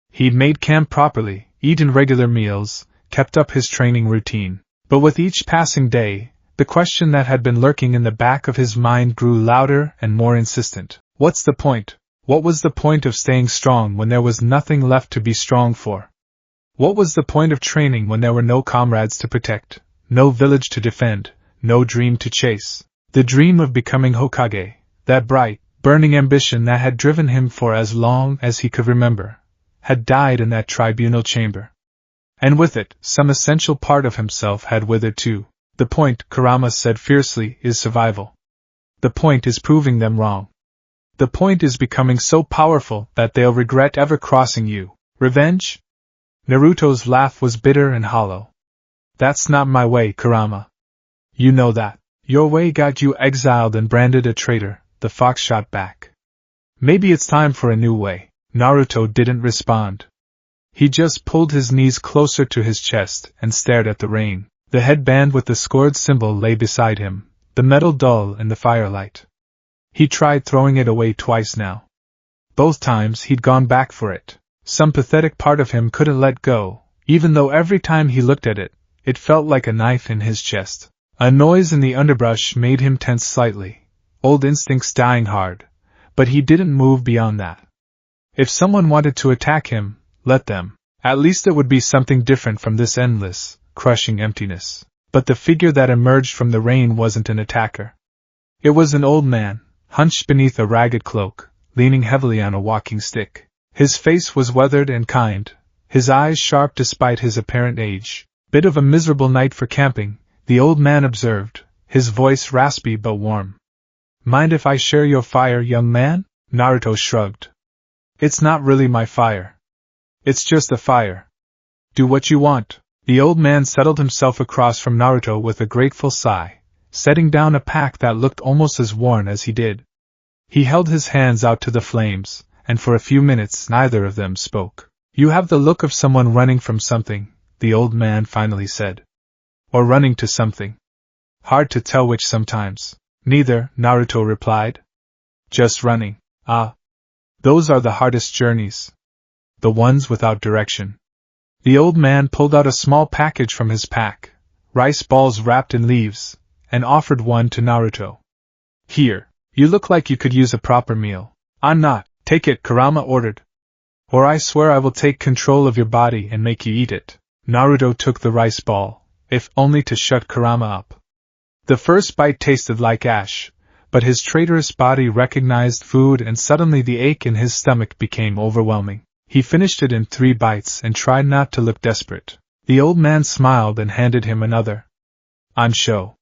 S1: He'd made camp properly, eaten regular meals, kept up his training routine. But with each passing day, the question that had been lurking in the back of his mind grew louder and more insistent. What's the point? What was the point of staying strong when there was nothing left to be strong for? What was the point of training when there were no comrades to protect, no village to defend, no dream to chase? The dream of becoming Hokage, that bright, burning ambition that had driven him for as long as he could remember, had died in that tribunal chamber. And with it, some essential part of himself had withered too. The point, Kurama said fiercely, is survival. The point is proving them wrong. The point is becoming so powerful that they'll regret ever crossing you. Revenge? Naruto's laugh was bitter and hollow. That's not my way, Kurama. You know that. Your way got you exiled and branded a traitor, the fox shot back. Maybe it's time for a new way. Naruto didn't respond. He just pulled his knees closer to his chest and stared at the rain. The headband with the scored symbol lay beside him, the metal dull in the firelight. He tried throwing it away twice now. Both times he'd gone back for it. Some pathetic part of him couldn't let go, even though every time he looked at it, it felt like a knife in his chest. A noise in the underbrush made him tense slightly, old instincts dying hard, but he didn't move beyond that. If someone wanted to attack him, let them. At least it would be something different from this endless, crushing emptiness. But the figure that emerged from the rain wasn't an attacker. It was an old man, hunched beneath a ragged cloak, leaning heavily on a walking stick. His face was weathered and kind, his eyes sharp despite his apparent age. Bit of a miserable night for camping, the old man observed, his voice raspy but warm. Mind if I share your fire, young man? Naruto shrugged. It's not really my fire. It's just a fire. Do what you want. The old man settled himself across from Naruto with a grateful sigh, setting down a pack that looked almost as worn as he did. He held his hands out to the flames, and for a few minutes neither of them spoke. You have the look of someone running from something, the old man finally said. Or running to something. Hard to tell which sometimes. Neither, Naruto replied. Just running. Ah. Those are the hardest journeys. The ones without direction. The old man pulled out a small package from his pack, rice balls wrapped in leaves, and offered one to Naruto. Here, you look like you could use a proper meal. I'm not. Take it, Kurama ordered. Or I swear I will take control of your body and make you eat it. Naruto took the rice ball, if only to shut Kurama up. The first bite tasted like ash, but his traitorous body recognized food and suddenly the ache in his stomach became overwhelming. He finished it in 3 bites and tried not to look desperate. The old man smiled and handed him another. I'm Sho.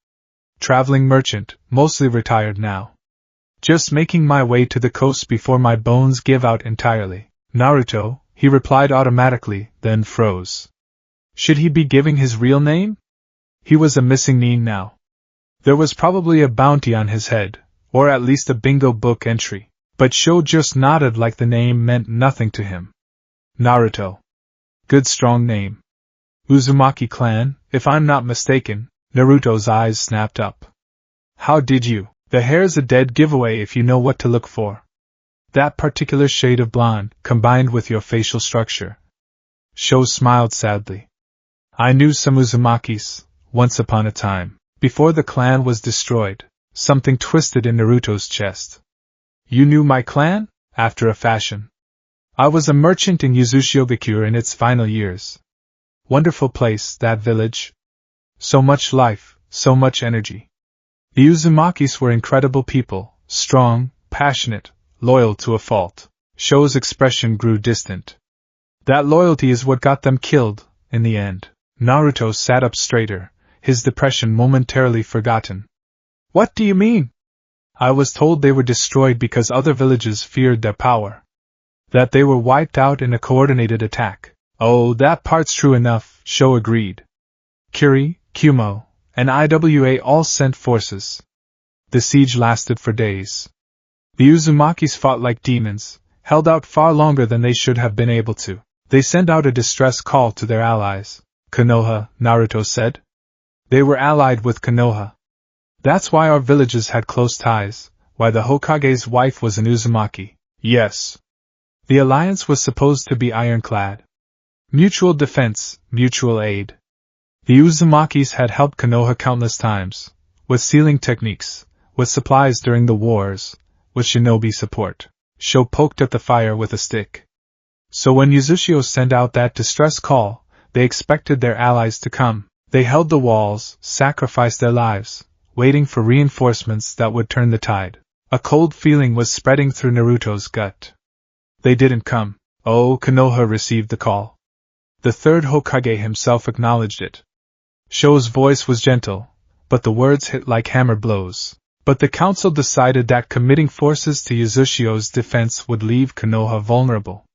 S1: Traveling merchant, mostly retired now. Just making my way to the coast before my bones give out entirely. Naruto, he replied automatically, then froze. Should he be giving his real name? He was a missing nin now. There was probably a bounty on his head, or at least a bingo book entry, but Sho just nodded like the name meant nothing to him. Naruto. Good strong name. Uzumaki clan, if I'm not mistaken. Naruto's eyes snapped up. How did you? The hair's a dead giveaway if you know what to look for. That particular shade of blonde, combined with your facial structure. Sho smiled sadly. I knew some Uzumakis, once upon a time, before the clan was destroyed. Something twisted in Naruto's chest. You knew my clan? After a fashion. I was a merchant in Yuzushiogakure in its final years. Wonderful place, that village. So much life, so much energy. The Uzumakis were incredible people, strong, passionate, loyal to a fault. Sho's expression grew distant. That loyalty is what got them killed, in the end. Naruto sat up straighter, his depression momentarily forgotten. What do you mean? I was told they were destroyed because other villages feared their power. That they were wiped out in a coordinated attack. Oh, that part's true enough, Sho agreed. Kiri, Kumo, and IWA all sent forces. The siege lasted for days. The Uzumakis fought like demons, held out far longer than they should have been able to. They sent out a distress call to their allies. Konoha, Naruto said. They were allied with Konoha. That's why our villages had close ties, why the Hokage's wife was an Uzumaki. Yes. The alliance was supposed to be ironclad. Mutual defense, mutual aid. The Uzumakis had helped Konoha countless times, with sealing techniques, with supplies during the wars, with shinobi support. Sho poked at the fire with a stick. So when Uzushio sent out that distress call, they expected their allies to come. They held the walls, sacrificed their lives, waiting for reinforcements that would turn the tide. A cold feeling was spreading through Naruto's gut. They didn't come. Oh, Konoha received the call. The third Hokage himself acknowledged it. Sho's voice was gentle, but the words hit like hammer blows. But the council decided that committing forces to Uzushio's defense would leave Konoha vulnerable.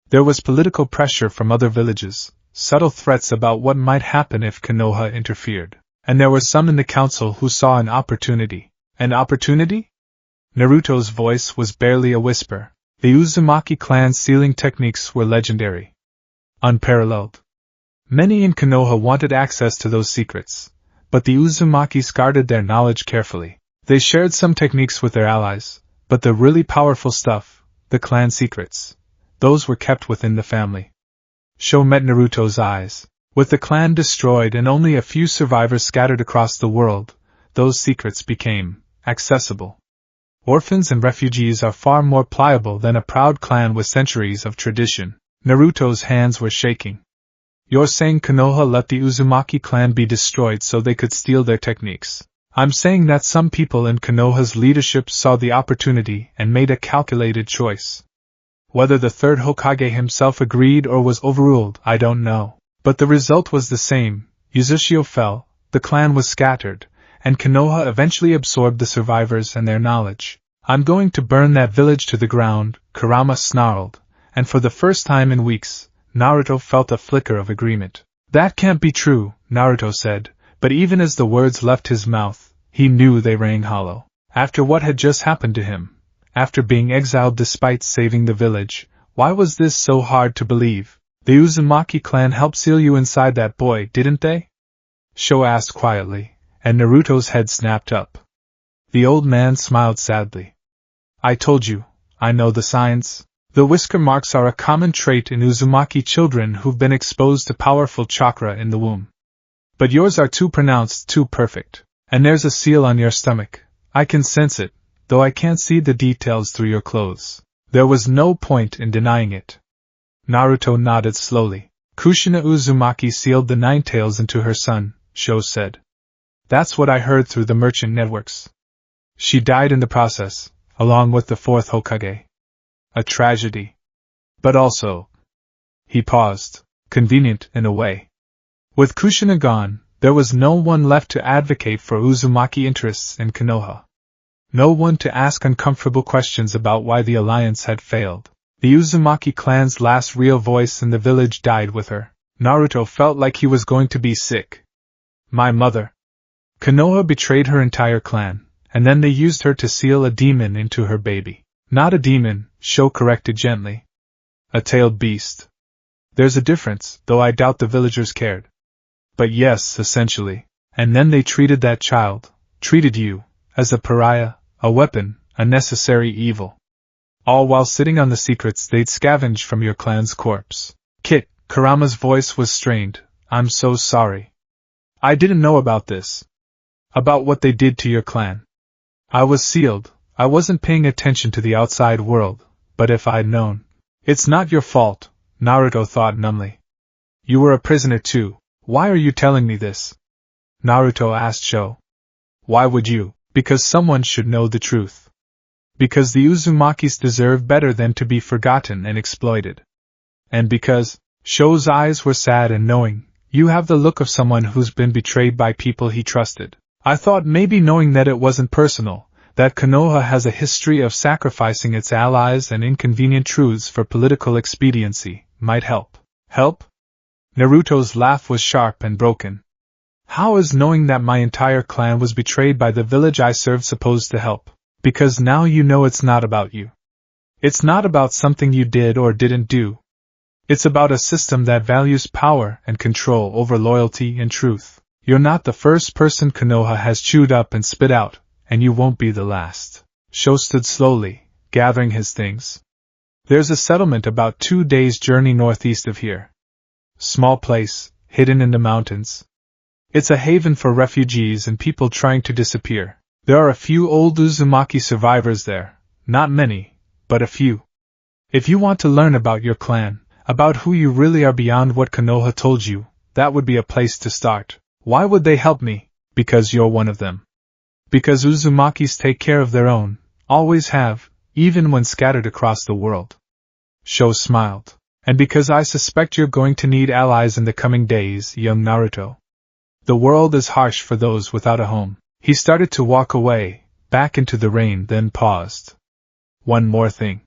S1: There was political pressure from other villages, subtle threats about what might happen if Konoha interfered. And there were some in the council who saw an opportunity. An opportunity? Naruto's voice was barely a whisper. The Uzumaki clan's sealing techniques were legendary. unparalleled. Many in Konoha wanted access to those secrets, but the Uzumakis guarded their knowledge carefully. They shared some techniques with their allies, but the really powerful stuff, the clan secrets, those were kept within the family. Sho met Naruto's eyes. With the clan destroyed and only a few survivors scattered across the world, those secrets became accessible. Orphans and refugees are far more pliable than a proud clan with centuries of tradition. Naruto's hands were shaking. You're saying Konoha let the Uzumaki clan be destroyed so they could steal their techniques? I'm saying that some people in Konoha's leadership saw the opportunity and made a calculated choice. Whether the third Hokage himself agreed or was overruled, I don't know. But the result was the same. Uzushio fell, the clan was scattered, and Konoha eventually absorbed the survivors and their knowledge. I'm going to burn that village to the ground, Kurama snarled, and for the first time in weeks, Naruto felt a flicker of agreement. That can't be true, Naruto said, but even as the words left his mouth, he knew they rang hollow. After what had just happened to him, after being exiled despite saving the village, why was this so hard to believe? The Uzumaki clan helped seal you inside that boy, didn't they? Sho asked quietly, and Naruto's head snapped up. The old man smiled sadly. I told you, I know the signs. The whisker marks are a common trait in Uzumaki children who've been exposed to powerful chakra in the womb. But yours are too pronounced, too perfect. And there's a seal on your stomach. I can sense it, though I can't see the details through your clothes. There was no point in denying it. Naruto nodded slowly. Kushina Uzumaki sealed the Nine Tails into her son, Sho said. That's what I heard through the merchant networks. She died in the process, along with the fourth Hokage. A tragedy. But also... He paused, convenient in a way. With Kushina gone, there was no one left to advocate for Uzumaki interests in Konoha. No one to ask uncomfortable questions about why the alliance had failed. The Uzumaki clan's last real voice in the village died with her. Naruto felt like he was going to be sick. My mother. Konoha betrayed her entire clan, and then they used her to seal a demon into her baby. Not a demon, Sho corrected gently. A tailed beast. There's a difference, though I doubt the villagers cared. But yes, essentially. And then they treated that child, treated you, as a pariah, a weapon, a necessary evil. All while sitting on the secrets they'd scavenged from your clan's corpse. Kit, Kurama's voice was strained. I'm so sorry. I didn't know about this. About what they did to your clan. I was sealed. I wasn't paying attention to the outside world, but if I'd known... It's not your fault, Naruto thought numbly. You were a prisoner too. Why are you telling me this? Naruto asked Sho. Why would you? Because someone should know the truth. Because the Uzumakis deserve better than to be forgotten and exploited. And because, Sho's eyes were sad and knowing, you have the look of someone who's been betrayed by people he trusted. I thought maybe knowing that it wasn't personal, that Konoha has a history of sacrificing its allies and inconvenient truths for political expediency, might help. Help? Naruto's laugh was sharp and broken. How is knowing that my entire clan was betrayed by the village I served supposed to help? Because now you know it's not about you. It's not about something you did or didn't do. It's about a system that values power and control over loyalty and truth. You're not the first person Konoha has chewed up and spit out, and you won't be the last. Sho stood slowly, gathering his things. There's a settlement about 2 days' journey northeast of here. Small place, hidden in the mountains. It's a haven for refugees and people trying to disappear. There are a few old Uzumaki survivors there, not many, but a few. If you want to learn about your clan, about who you really are beyond what Konoha told you, that would be a place to start. Why would they help me? Because you're one of them. Because Uzumakis take care of their own, always have, even when scattered across the world. Sho smiled. And because I suspect you're going to need allies in the coming days, young Naruto. The world is harsh for those without a home. He started to walk away, back into the rain, then paused. One more thing.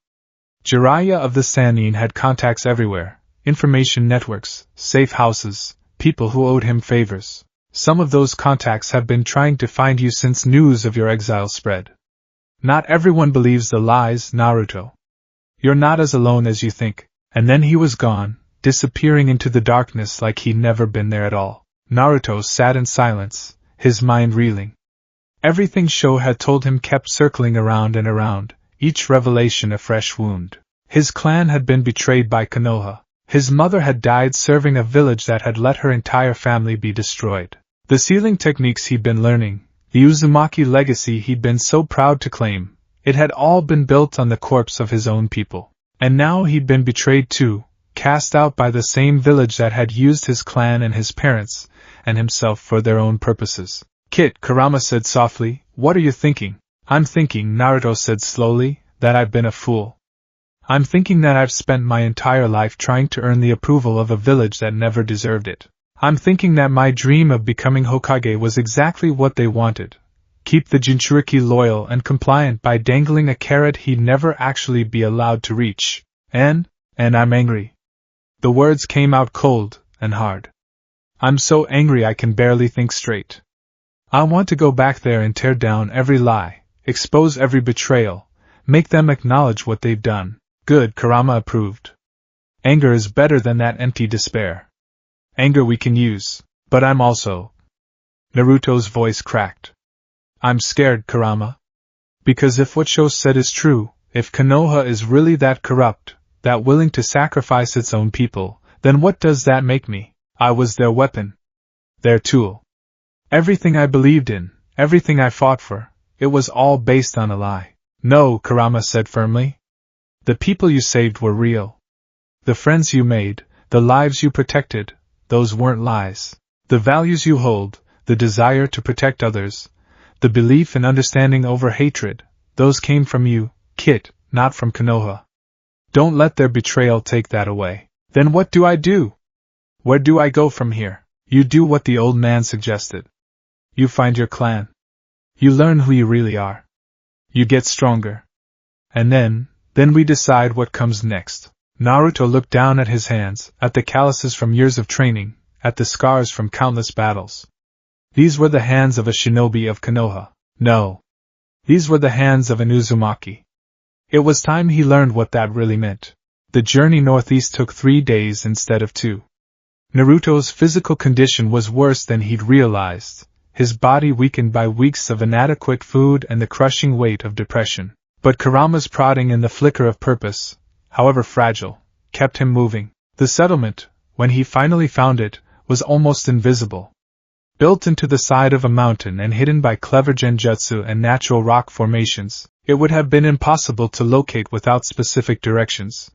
S1: Jiraiya of the Sannin had contacts everywhere, information networks, safe houses, people who owed him favors. Some of those contacts have been trying to find you since news of your exile spread. Not everyone believes the lies, Naruto. You're not as alone as you think. And then he was gone, disappearing into the darkness like he'd never been there at all. Naruto sat in silence, his mind reeling. Everything Sho had told him kept circling around and around, each revelation a fresh wound. His clan had been betrayed by Konoha. His mother had died serving a village that had let her entire family be destroyed. The sealing techniques he'd been learning, the Uzumaki legacy he'd been so proud to claim, it had all been built on the corpse of his own people. And now he'd been betrayed too, cast out by the same village that had used his clan and his parents, and himself for their own purposes. "Kit," Kurama said softly, "what are you thinking?" "I'm thinking," Naruto said slowly, "that I've been a fool. I'm thinking that I've spent my entire life trying to earn the approval of a village that never deserved it. I'm thinking that my dream of becoming Hokage was exactly what they wanted. Keep the Jinchuriki loyal and compliant by dangling a carrot he'd never actually be allowed to reach. And I'm angry." The words came out cold and hard. "I'm so angry I can barely think straight. I want to go back there and tear down every lie, expose every betrayal, make them acknowledge what they've done." "Good," Kurama approved. "Anger is better than that empty despair. Anger we can use, but I'm also..." Naruto's voice cracked. "I'm scared, Kurama. Because if what Sho said is true, if Konoha is really that corrupt, that willing to sacrifice its own people, then what does that make me? I was their weapon. Their tool. Everything I believed in, everything I fought for, it was all based on a lie." "No," Kurama said firmly. "The people you saved were real. The friends you made, the lives you protected, those weren't lies. The values you hold, the desire to protect others, the belief and understanding over hatred, those came from you, Kit, not from Konoha. Don't let their betrayal take that away." "Then what do I do? Where do I go from here?" "You do what the old man suggested. You find your clan. You learn who you really are. You get stronger. And then we decide what comes next." Naruto looked down at his hands, at the calluses from years of training, at the scars from countless battles. These were the hands of a shinobi of Konoha. No. These were the hands of an Uzumaki. It was time he learned what that really meant. The journey northeast took 3 days instead of 2. Naruto's physical condition was worse than he'd realized, his body weakened by weeks of inadequate food and the crushing weight of depression. But Kurama's prodding and the flicker of purpose, however fragile, kept him moving. The settlement, when he finally found it, was almost invisible. Built into the side of a mountain and hidden by clever genjutsu and natural rock formations, it would have been impossible to locate without specific directions.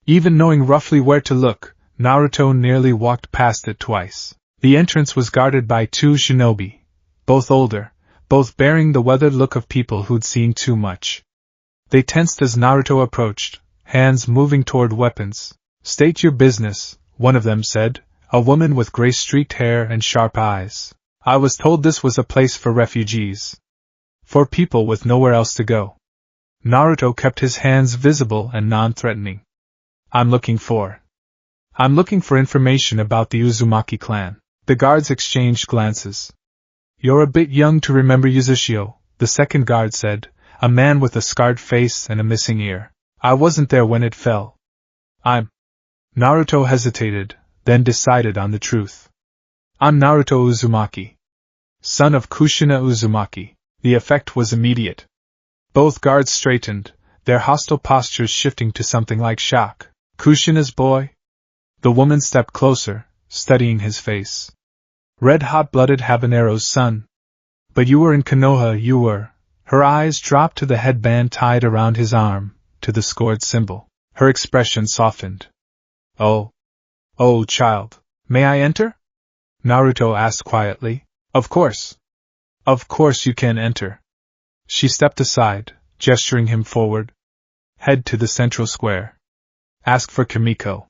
S1: Even knowing roughly where to look, Naruto nearly walked past it twice. The entrance was guarded by 2 shinobi, both older, both bearing the weathered look of people who'd seen too much. They tensed as Naruto approached, hands moving toward weapons. "State your business," one of them said, a woman with gray-streaked hair and sharp eyes. "I was told this was a place for refugees. For people with nowhere else to go." Naruto kept his hands visible and non-threatening. I'm looking for information about the Uzumaki clan." The guards exchanged glances. "You're a bit young to remember Uzushio," the second guard said, a man with a scarred face and a missing ear. "I wasn't there when it fell. Naruto hesitated, then decided on the truth. "I'm Naruto Uzumaki, son of Kushina Uzumaki." The effect was immediate. Both guards straightened, their hostile postures shifting to something like shock. "Kushina's boy?" The woman stepped closer, studying his face. "Red-hot-blooded Habanero's son. But you were in Konoha, you were." Her eyes dropped to the headband tied around his arm, to the scored symbol. Her expression softened. Oh, child. "May I enter?" Naruto asked quietly. Of course. "Of course you can enter." She stepped aside, gesturing him forward. "Head to the central square. Ask for Kimiko.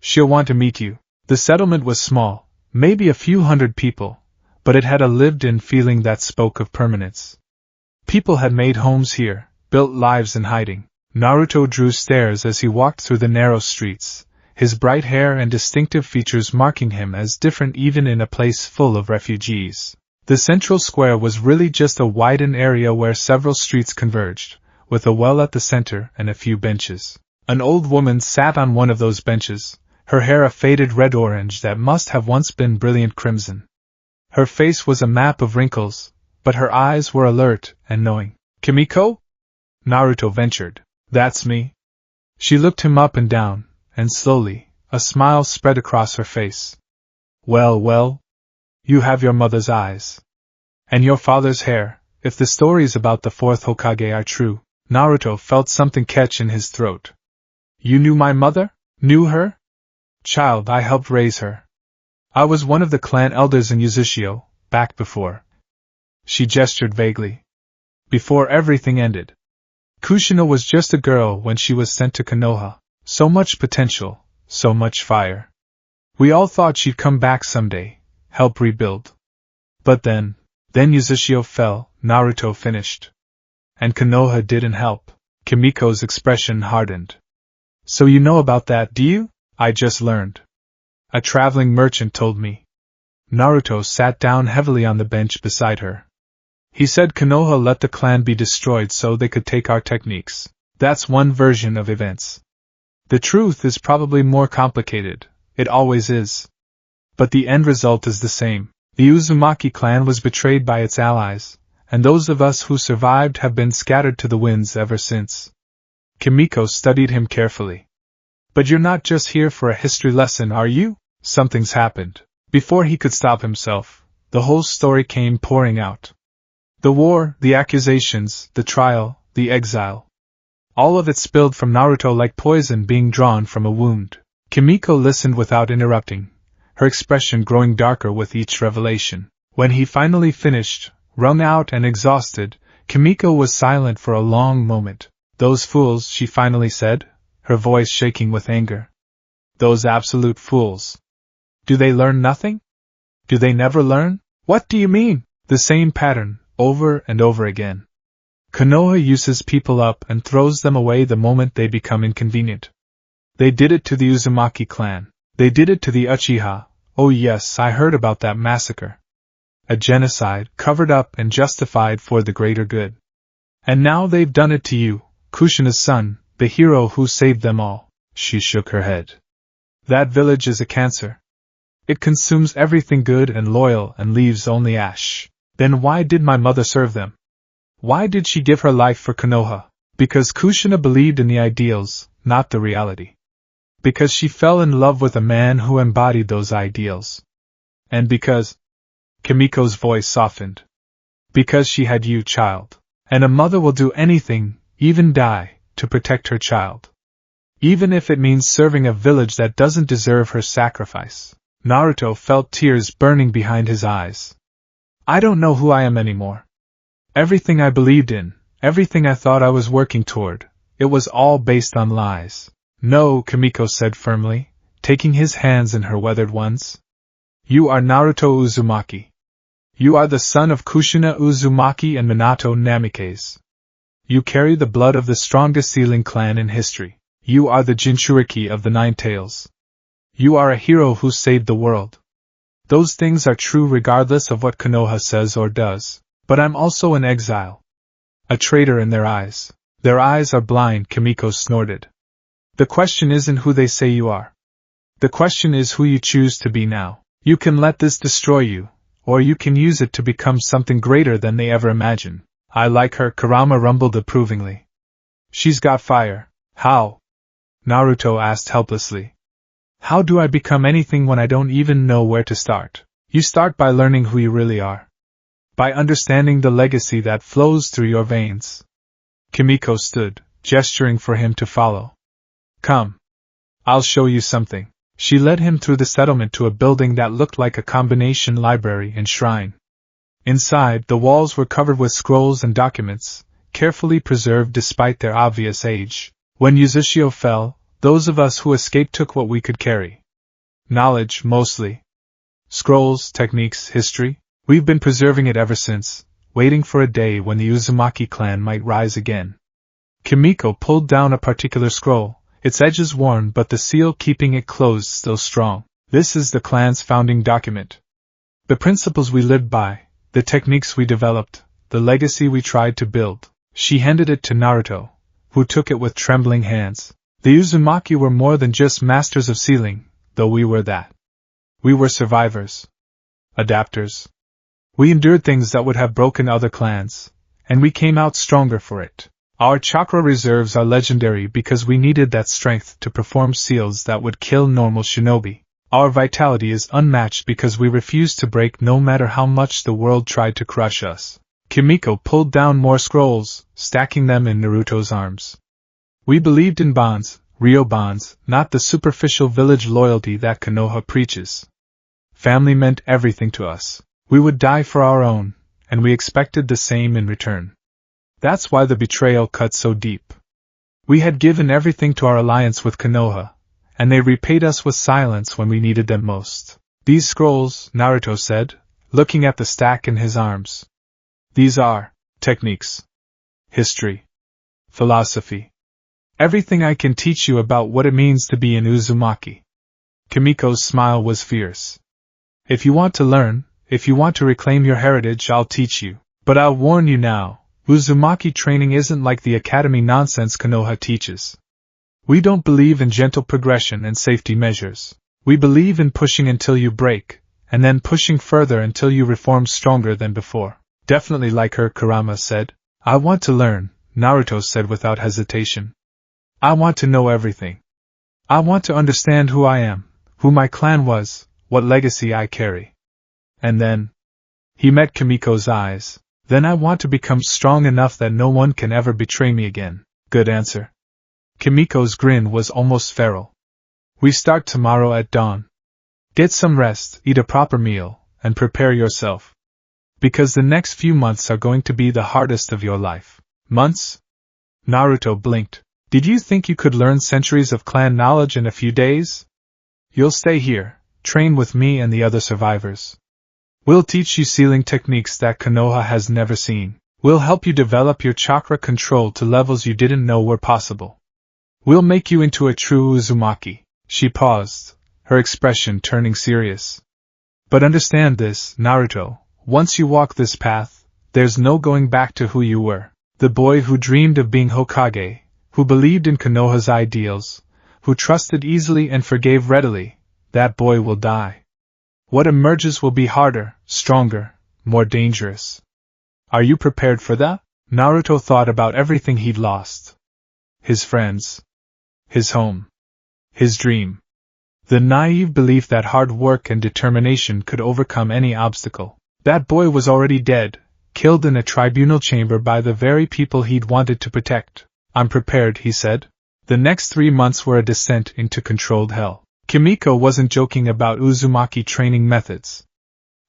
S1: She'll want to meet you." The settlement was small, maybe a few hundred people, but it had a lived-in feeling that spoke of permanence. People had made homes here, built lives in hiding. Naruto drew stares as he walked through the narrow streets, his bright hair and distinctive features marking him as different even in a place full of refugees. The central square was really just a widened area where several streets converged, with a well at the center and a few benches. An old woman sat on one of those benches, her hair a faded red-orange that must have once been brilliant crimson. Her face was a map of wrinkles, but her eyes were alert and knowing. "Kimiko?" Naruto ventured. "That's me." She looked him up and down, and slowly, a smile spread across her face. "Well, well. You have your mother's eyes. And your father's hair, if the stories about the fourth Hokage are true." Naruto felt something catch in his throat. "You knew my mother? Knew her?" "Child, I helped raise her. I was one of the clan elders in Uzushio, back before." She gestured vaguely. "Before everything ended. Kushina was just a girl when she was sent to Konoha. So much potential, so much fire. We all thought she'd come back someday, help rebuild. But then Uzushio fell," Naruto finished. "And Konoha didn't help." Kimiko's expression hardened. "So you know about that, do you?" "I just learned. A traveling merchant told me." Naruto sat down heavily on the bench beside her. "He said Konoha let the clan be destroyed so they could take our techniques. That's one version of events. The truth is probably more complicated, it always is. But the end result is the same. The Uzumaki clan was betrayed by its allies, and those of us who survived have been scattered to the winds ever since." Kimiko studied him carefully. "But you're not just here for a history lesson, are you?" Something's happened. Before he could stop himself, the whole story came pouring out. The war, the accusations, the trial, the exile. All of it spilled from Naruto like poison being drawn from a wound. Kimiko listened without interrupting, her expression growing darker with each revelation. When he finally finished, wrung out and exhausted, Kimiko was silent for a long moment. "Those fools," she finally said, her voice shaking with anger. "Those absolute fools. Do they learn nothing? Do they never learn?" "What do you mean?" "The same pattern, over and over again. Konoha uses people up and throws them away the moment they become inconvenient. They did it to the Uzumaki clan. They did it to the Uchiha. Oh yes, I heard about that massacre. A genocide, covered up and justified for the greater good. And now they've done it to you, Kushina's son, the hero who saved them all." She shook her head. "That village is a cancer. It consumes everything good and loyal and leaves only ash. Then why did my mother serve them? Why did she give her life for Konoha? Because Kushina believed in the ideals, not the reality. Because she fell in love with a man who embodied those ideals. And because—" Kimiko's voice softened. "Because she had you, child. And a mother will do anything, even die, to protect her child. Even if it means serving a village that doesn't deserve her sacrifice." Naruto felt tears burning behind his eyes. "I don't know who I am anymore. Everything I believed in, everything I thought I was working toward, it was all based on lies." "No," Kimiko said firmly, taking his hands in her weathered ones. "You are Naruto Uzumaki. You are the son of Kushina Uzumaki and Minato Namikaze. You carry the blood of the strongest sealing clan in history. You are the Jinchuriki of the Nine Tails. You are a hero who saved the world. Those things are true regardless of what Konoha says or does. But I'm also an exile. A traitor in their eyes. Their eyes are blind," Kimiko snorted. "The question isn't who they say you are. The question is who you choose to be now. You can let this destroy you, or you can use it to become something greater than they ever imagined." "I like her," Kurama rumbled approvingly. "She's got fire." "How?" Naruto asked helplessly. "How do I become anything when I don't even know where to start?" "You start by learning who you really are. By understanding the legacy that flows through your veins." Kimiko stood, gesturing for him to follow. "Come. I'll show you something." She led him through the settlement to a building that looked like a combination library and shrine. Inside, the walls were covered with scrolls and documents, carefully preserved despite their obvious age. When Uzushio fell, those of us who escaped took what we could carry. Knowledge, mostly. Scrolls, techniques, history. We've been preserving it ever since, waiting for a day when the Uzumaki clan might rise again. Kimiko pulled down a particular scroll, its edges worn but the seal keeping it closed still strong. "This is the clan's founding document. The principles we lived by, the techniques we developed, the legacy we tried to build." She handed it to Naruto, who took it with trembling hands. The Uzumaki were more than just masters of sealing, though we were that. We were survivors. Adapters. We endured things that would have broken other clans, and we came out stronger for it. Our chakra reserves are legendary because we needed that strength to perform seals that would kill normal shinobi. Our vitality is unmatched because we refused to break no matter how much the world tried to crush us. Kimiko pulled down more scrolls, stacking them in Naruto's arms. We believed in bonds, real bonds, not the superficial village loyalty that Konoha preaches. Family meant everything to us. We would die for our own, and we expected the same in return. That's why the betrayal cut so deep. We had given everything to our alliance with Konoha, and they repaid us with silence when we needed them most. These scrolls, Naruto said, looking at the stack in his arms. These are techniques, history, philosophy. Everything I can teach you about what it means to be an Uzumaki. Kimiko's smile was fierce. If you want to learn, if you want to reclaim your heritage, I'll teach you. But I'll warn you now, Uzumaki training isn't like the academy nonsense Konoha teaches. We don't believe in gentle progression and safety measures. We believe in pushing until you break, and then pushing further until you reform stronger than before. Definitely like her, Kurama said. I want to learn, Naruto said without hesitation. I want to know everything. I want to understand who I am, who my clan was, what legacy I carry. And then, he met Kimiko's eyes. Then I want to become strong enough that no one can ever betray me again. Good answer. Kimiko's grin was almost feral. We start tomorrow at dawn. Get some rest, eat a proper meal, and prepare yourself. Because the next few months are going to be the hardest of your life. Months? Naruto blinked. Did you think you could learn centuries of clan knowledge in a few days? You'll stay here, train with me and the other survivors. We'll teach you sealing techniques that Konoha has never seen. We'll help you develop your chakra control to levels you didn't know were possible. We'll make you into a true Uzumaki. She paused, her expression turning serious. But understand this, Naruto, once you walk this path, there's no going back to who you were. The boy who dreamed of being Hokage, who believed in Konoha's ideals, who trusted easily and forgave readily, that boy will die. What emerges will be harder, stronger, more dangerous. Are you prepared for that? Naruto thought about everything he'd lost. His friends. His home. His dream. The naive belief that hard work and determination could overcome any obstacle. That boy was already dead, killed in a tribunal chamber by the very people he'd wanted to protect. I'm prepared, he said. The next 3 months were a descent into controlled hell. Kimiko wasn't joking about Uzumaki training methods.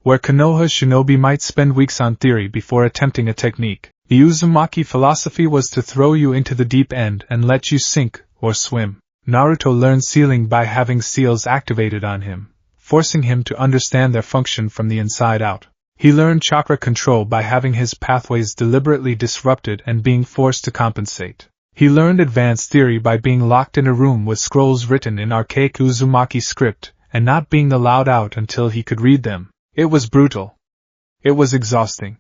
S1: Where Konoha's shinobi might spend weeks on theory before attempting a technique, the Uzumaki philosophy was to throw you into the deep end and let you sink or swim. Naruto learned sealing by having seals activated on him, forcing him to understand their function from the inside out. He learned chakra control by having his pathways deliberately disrupted and being forced to compensate. He learned advanced theory by being locked in a room with scrolls written in archaic Uzumaki script and not being allowed out until he could read them. It was brutal. It was exhausting.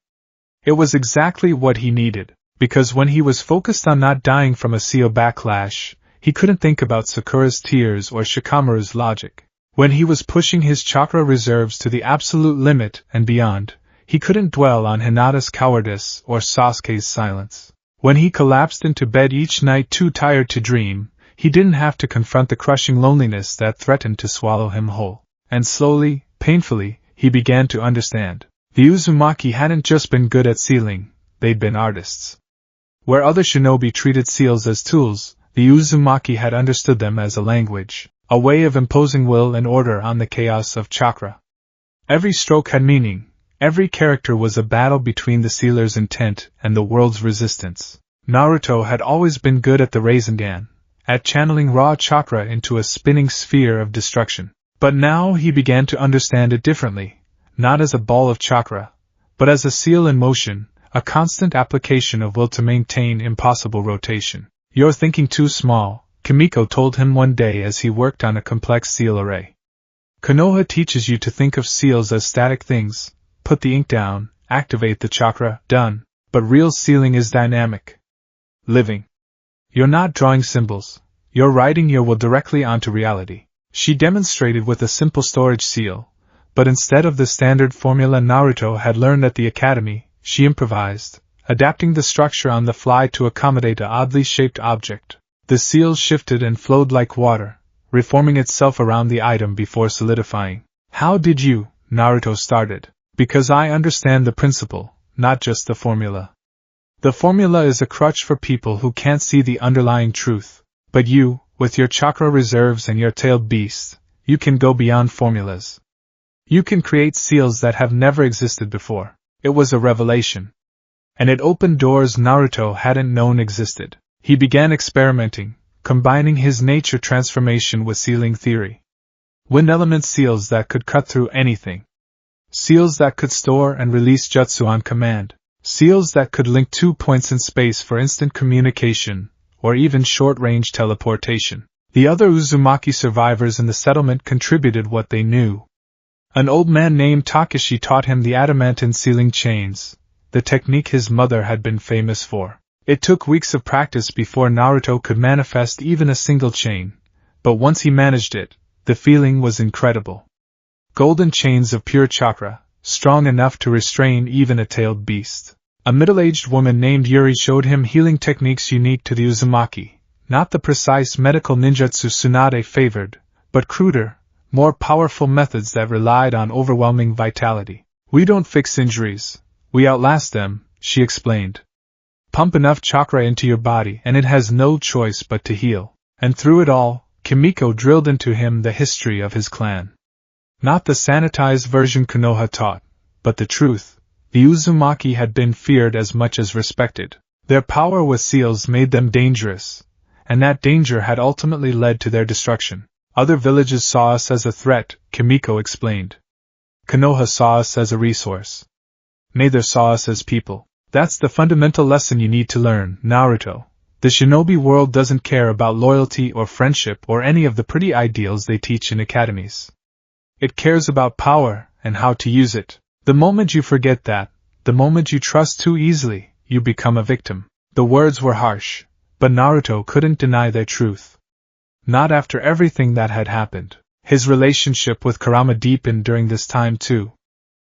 S1: It was exactly what he needed, because when he was focused on not dying from a seal backlash, he couldn't think about Sakura's tears or Shikamaru's logic. When he was pushing his chakra reserves to the absolute limit and beyond, he couldn't dwell on Hinata's cowardice or Sasuke's silence. When he collapsed into bed each night too tired to dream, he didn't have to confront the crushing loneliness that threatened to swallow him whole. And slowly, painfully, he began to understand. The Uzumaki hadn't just been good at sealing, they'd been artists. Where other shinobi treated seals as tools, the Uzumaki had understood them as a language, a way of imposing will and order on the chaos of chakra. Every stroke had meaning. Every character was a battle between the sealer's intent and the world's resistance. Naruto had always been good at the Rasengan, at channeling raw chakra into a spinning sphere of destruction. But now he began to understand it differently, not as a ball of chakra, but as a seal in motion, a constant application of will to maintain impossible rotation. You're thinking too small, Kimiko told him one day as he worked on a complex seal array. Konoha teaches you to think of seals as static things. Put the ink down, activate the chakra, done. But real sealing is dynamic. Living. You're not drawing symbols. You're writing your will directly onto reality. She demonstrated with a simple storage seal, but instead of the standard formula Naruto had learned at the academy, she improvised, adapting the structure on the fly to accommodate an oddly shaped object. The seal shifted and flowed like water, reforming itself around the item before solidifying. How did you? Naruto started. Because I understand the principle, not just the formula. The formula is a crutch for people who can't see the underlying truth. But you, with your chakra reserves and your tailed beast, you can go beyond formulas. You can create seals that have never existed before. It was a revelation. And it opened doors Naruto hadn't known existed. He began experimenting, combining his nature transformation with sealing theory. Wind element seals that could cut through anything. Seals that could store and release jutsu on command. Seals that could link 2 points in space for instant communication, or even short-range teleportation. The other Uzumaki survivors in the settlement contributed what they knew. An old man named Takashi taught him the adamantine sealing chains, the technique his mother had been famous for. It took weeks of practice before Naruto could manifest even a single chain, but once he managed it, the feeling was incredible. Golden chains of pure chakra, strong enough to restrain even a tailed beast. A middle-aged woman named Yuri showed him healing techniques unique to the Uzumaki, not the precise medical ninjutsu Tsunade favored, but cruder, more powerful methods that relied on overwhelming vitality. We don't fix injuries, we outlast them, she explained. Pump enough chakra into your body and it has no choice but to heal. And through it all, Kimiko drilled into him the history of his clan. Not the sanitized version Konoha taught, but the truth. The Uzumaki had been feared as much as respected. Their power with seals made them dangerous, and that danger had ultimately led to their destruction. Other villages saw us as a threat, Kimiko explained. Konoha saw us as a resource. Neither saw us as people. That's the fundamental lesson you need to learn, Naruto. The shinobi world doesn't care about loyalty or friendship or any of the pretty ideals they teach in academies. It cares about power and how to use it. The moment you forget that, the moment you trust too easily, you become a victim. The words were harsh, but Naruto couldn't deny their truth. Not after everything that had happened. His relationship with Kurama deepened during this time too.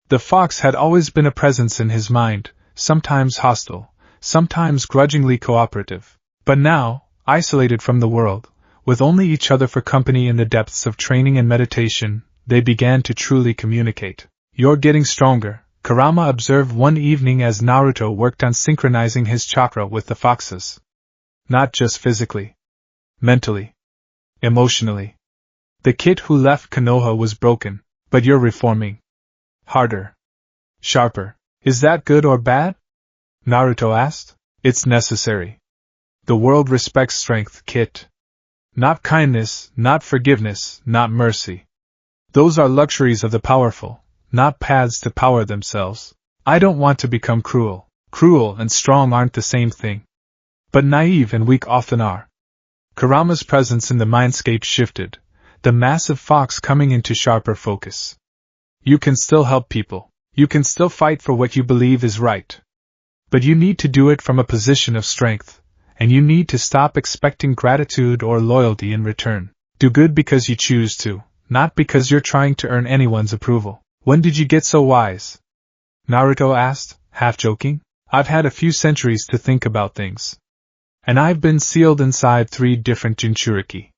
S1: The fox had always been a presence in his mind, sometimes hostile, sometimes grudgingly cooperative. But now, isolated from the world, with only each other for company in the depths of training and meditation, they began to truly communicate. You're getting stronger, Kurama observed one evening as Naruto worked on synchronizing his chakra with the fox's. Not just physically. Mentally. Emotionally. The kid who left Konoha was broken, but you're reforming. Harder. Sharper. Is that good or bad? Naruto asked. It's necessary. The world respects strength, Kit. Not kindness, not forgiveness, not mercy. Those are luxuries of the powerful, not paths to power themselves. I don't want to become cruel. Cruel and strong aren't the same thing. But naive and weak often are. Kurama's presence in the mindscape shifted, the massive fox coming into sharper focus. You can still help people. You can still fight for what you believe is right. But you need to do it from a position of strength, and you need to stop expecting gratitude or loyalty in return. Do good because you choose to, not because you're trying to earn anyone's approval. When did you get so wise? Naruto asked, half joking. I've had a few centuries to think about things. And I've been sealed inside 3 different Jinchuriki.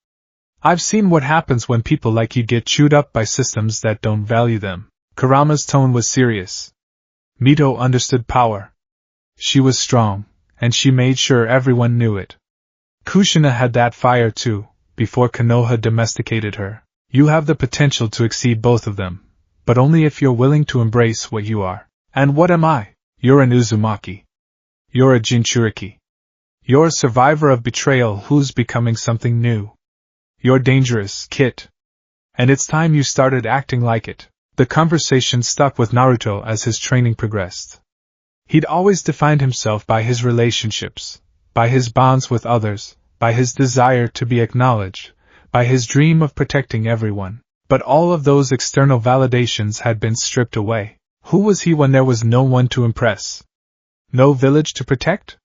S1: I've seen what happens when people like you get chewed up by systems that don't value them. Kurama's tone was serious. Mito understood power. She was strong, and she made sure everyone knew it. Kushina had that fire too, before Konoha domesticated her. You have the potential to exceed both of them, but only if you're willing to embrace what you are. And what am I? You're an Uzumaki. You're a Jinchuriki. You're a survivor of betrayal who's becoming something new. You're dangerous, Kit. And it's time you started acting like it. The conversation stuck with Naruto as his training progressed. He'd always defined himself by his relationships, by his bonds with others, by his desire to be acknowledged, by his dream of protecting everyone. But all of those external validations had been stripped away. Who was he when there was no one to impress? No village to protect?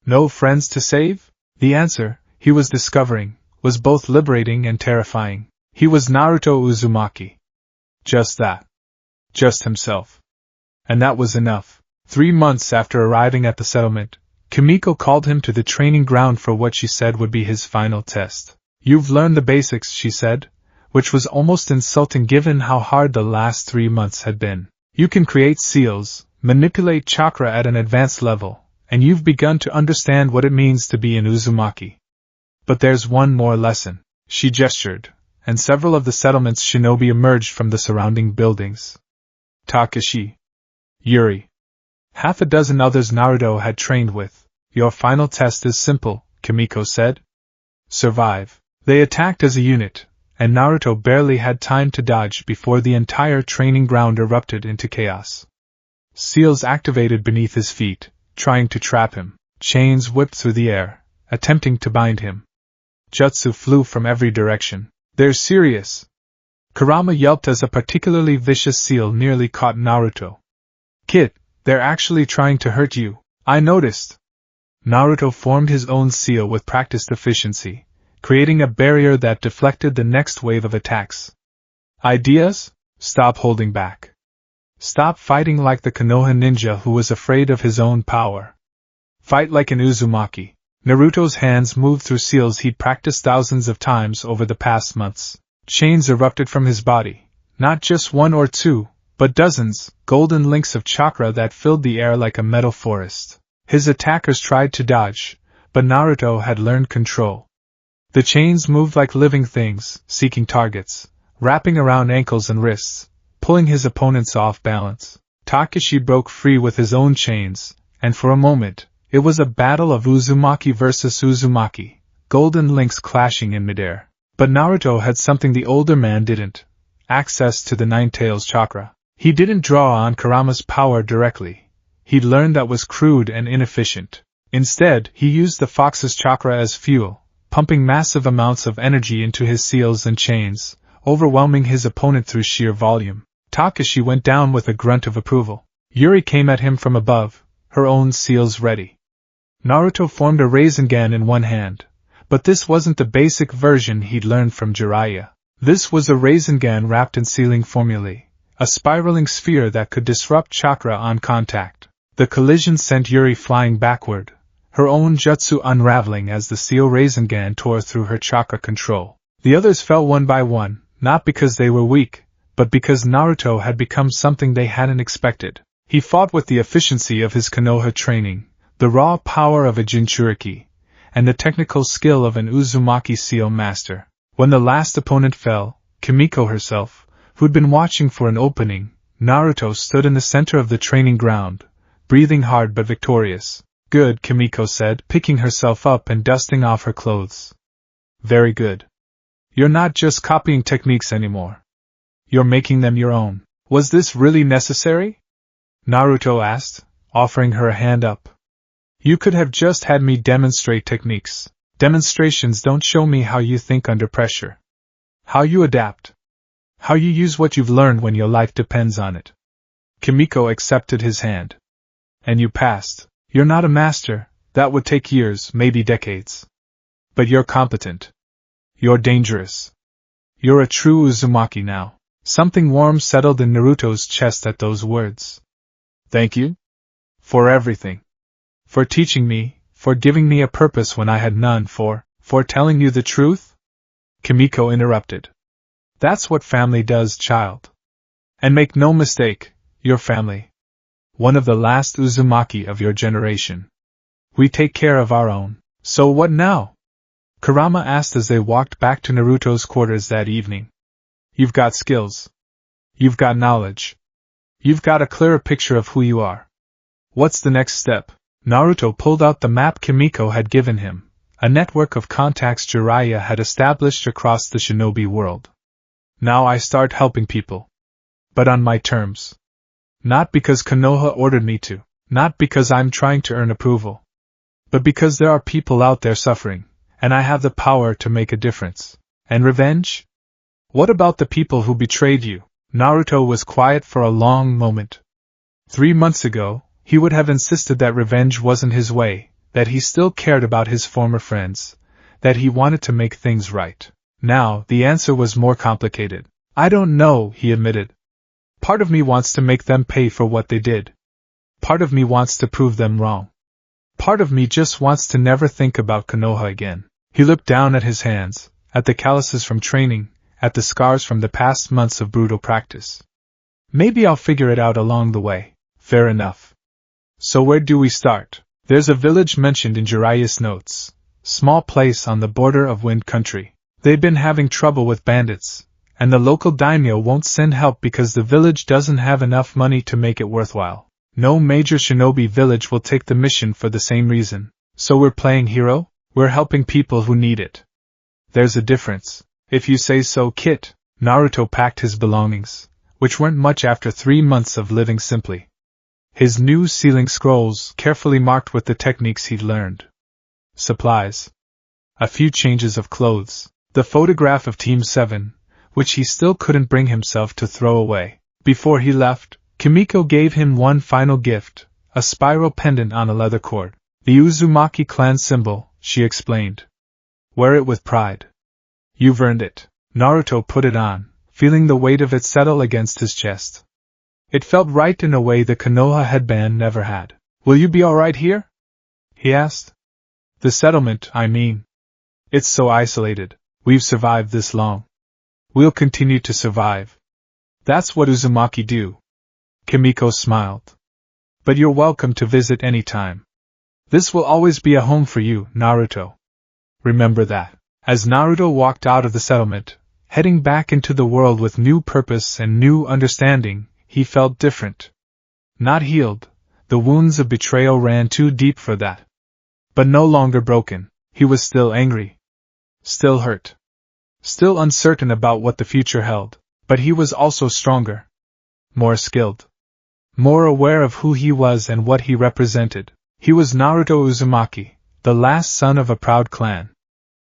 S1: No friends to save? The answer, he was discovering, was both liberating and terrifying. He was Naruto Uzumaki. Just that. Just himself. And that was enough. 3 months after arriving at the settlement, Kimiko called him to the training ground for what she said would be his final test. You've learned the basics, she said, which was almost insulting given how hard the last 3 months had been. You can create seals, manipulate chakra at an advanced level, and you've begun to understand what it means to be an Uzumaki. But there's one more lesson. She gestured, and several of the settlement's shinobi emerged from the surrounding buildings. Takashi. Yuri. Half a dozen others Naruto had trained with. Your final test is simple, Kimiko said. Survive. They attacked as a unit, and Naruto barely had time to dodge before the entire training ground erupted into chaos. Seals activated beneath his feet, trying to trap him. Chains whipped through the air, attempting to bind him. Jutsu flew from every direction. They're serious. Kurama yelped as a particularly vicious seal nearly caught Naruto. Kid, they're actually trying to hurt you. I noticed. Naruto formed his own seal with practiced efficiency, creating a barrier that deflected the next wave of attacks. Ideas? Stop holding back. Stop fighting like the Konoha ninja who was afraid of his own power. Fight like an Uzumaki. Naruto's hands moved through seals he'd practiced thousands of times over the past months. Chains erupted from his body, not just one or two, but dozens, golden links of chakra that filled the air like a metal forest. His attackers tried to dodge, but Naruto had learned control. The chains moved like living things, seeking targets, wrapping around ankles and wrists, pulling his opponents off balance. Takashi broke free with his own chains, and for a moment, it was a battle of Uzumaki versus Uzumaki, golden links clashing in midair. But Naruto had something the older man didn't: access to the Nine Tails chakra. He didn't draw on Kurama's power directly. He'd learned that was crude and inefficient. Instead, he used the fox's chakra as fuel, pumping massive amounts of energy into his seals and chains, overwhelming his opponent through sheer volume. Takashi went down with a grunt of approval. Yuri came at him from above, her own seals ready. Naruto formed a Rasengan in one hand, but this wasn't the basic version he'd learned from Jiraiya. This was a Rasengan wrapped in sealing formulae, a spiraling sphere that could disrupt chakra on contact. The collision sent Yuri flying backward, her own jutsu unraveling as the seal Rasengan tore through her chakra control. The others fell one by one, not because they were weak, but because Naruto had become something they hadn't expected. He fought with the efficiency of his Konoha training, the raw power of a Jinchuriki, and the technical skill of an Uzumaki seal master. When the last opponent fell, Kimiko herself, who'd been watching for an opening, Naruto stood in the center of the training ground, breathing hard but victorious. Good, Kimiko said, picking herself up and dusting off her clothes. Very good. You're not just copying techniques anymore. You're making them your own. Was this really necessary? Naruto asked, offering her a hand up. You could have just had me demonstrate techniques. Demonstrations don't show me how you think under pressure. How you adapt. How you use what you've learned when your life depends on it. Kimiko accepted his hand. And you passed. You're not a master, that would take years, maybe decades. But you're competent. You're dangerous. You're a true Uzumaki now. Something warm settled in Naruto's chest at those words. Thank you? For everything. For teaching me, for giving me a purpose when I had none, for telling you the truth? Kimiko interrupted. That's what family does, child. And make no mistake, your family. One of the last Uzumaki of your generation. We take care of our own. So what now? Kurama asked as they walked back to Naruto's quarters that evening. You've got skills. You've got knowledge. You've got a clearer picture of who you are. What's the next step? Naruto pulled out the map Kimiko had given him, a network of contacts Jiraiya had established across the shinobi world. Now I start helping people. But on my terms. Not because Konoha ordered me to, not because I'm trying to earn approval. But because there are people out there suffering, and I have the power to make a difference. And revenge? What about the people who betrayed you? Naruto was quiet for a long moment. 3 months ago, he would have insisted that revenge wasn't his way, that he still cared about his former friends, that he wanted to make things right. Now, the answer was more complicated. I don't know, he admitted. Part of me wants to make them pay for what they did. Part of me wants to prove them wrong. Part of me just wants to never think about Konoha again. He looked down at his hands, at the calluses from training, at the scars from the past months of brutal practice. Maybe I'll figure it out along the way. Fair enough. So where do we start? There's a village mentioned in Jiraiya's notes. Small place on the border of Wind Country. They've been having trouble with bandits, and the local daimyo won't send help because the village doesn't have enough money to make it worthwhile. No major shinobi village will take the mission for the same reason. So we're playing hero? We're helping people who need it. There's a difference. If you say so, Kit. Naruto packed his belongings, which weren't much after 3 months of living simply. His new sealing scrolls, carefully marked with the techniques he'd learned. Supplies. A few changes of clothes. The photograph of Team 7, which he still couldn't bring himself to throw away. Before he left, Kimiko gave him one final gift, a spiral pendant on a leather cord. The Uzumaki clan symbol, she explained. Wear it with pride. You've earned it. Naruto put it on, feeling the weight of it settle against his chest. It felt right in a way the Konoha headband never had. Will you be alright here? He asked. The settlement, I mean. It's so isolated. We've survived this long. We'll continue to survive. That's what Uzumaki do. Kimiko smiled. But you're welcome to visit any time. This will always be a home for you, Naruto. Remember that. As Naruto walked out of the settlement, heading back into the world with new purpose and new understanding, he felt different. Not healed. The wounds of betrayal ran too deep for that. But no longer broken. He was still angry. Still hurt. Still uncertain about what the future held. But he was also stronger. More skilled. More aware of who he was and what he represented. He was Naruto Uzumaki, the last son of a proud clan.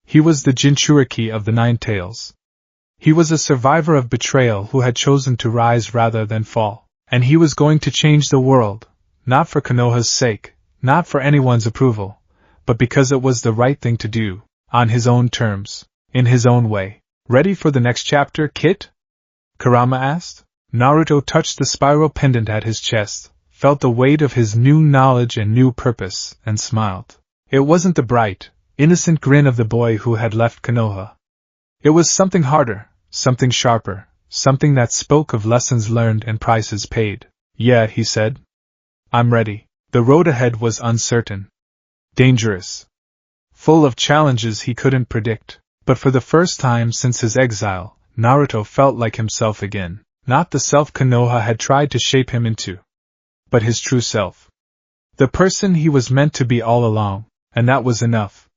S1: He was the Jinchuriki of the Nine Tails. He was a survivor of betrayal who had chosen to rise rather than fall. And he was going to change the world, not for Konoha's sake, not for anyone's approval, but because it was the right thing to do, on his own terms, in his own way. Ready for the next chapter, Kit? Kurama asked. Naruto touched the spiral pendant at his chest, felt the weight of his new knowledge and new purpose, and smiled. It wasn't the bright, innocent grin of the boy who had left Konoha. It was something harder, something sharper, something that spoke of lessons learned and prices paid. Yeah, he said. I'm ready. The road ahead was uncertain. Dangerous. Full of challenges he couldn't predict. But for the first time since his exile, Naruto felt like himself again. Not the self Konoha had tried to shape him into, but his true self. The person he was meant to be all along, and that was enough.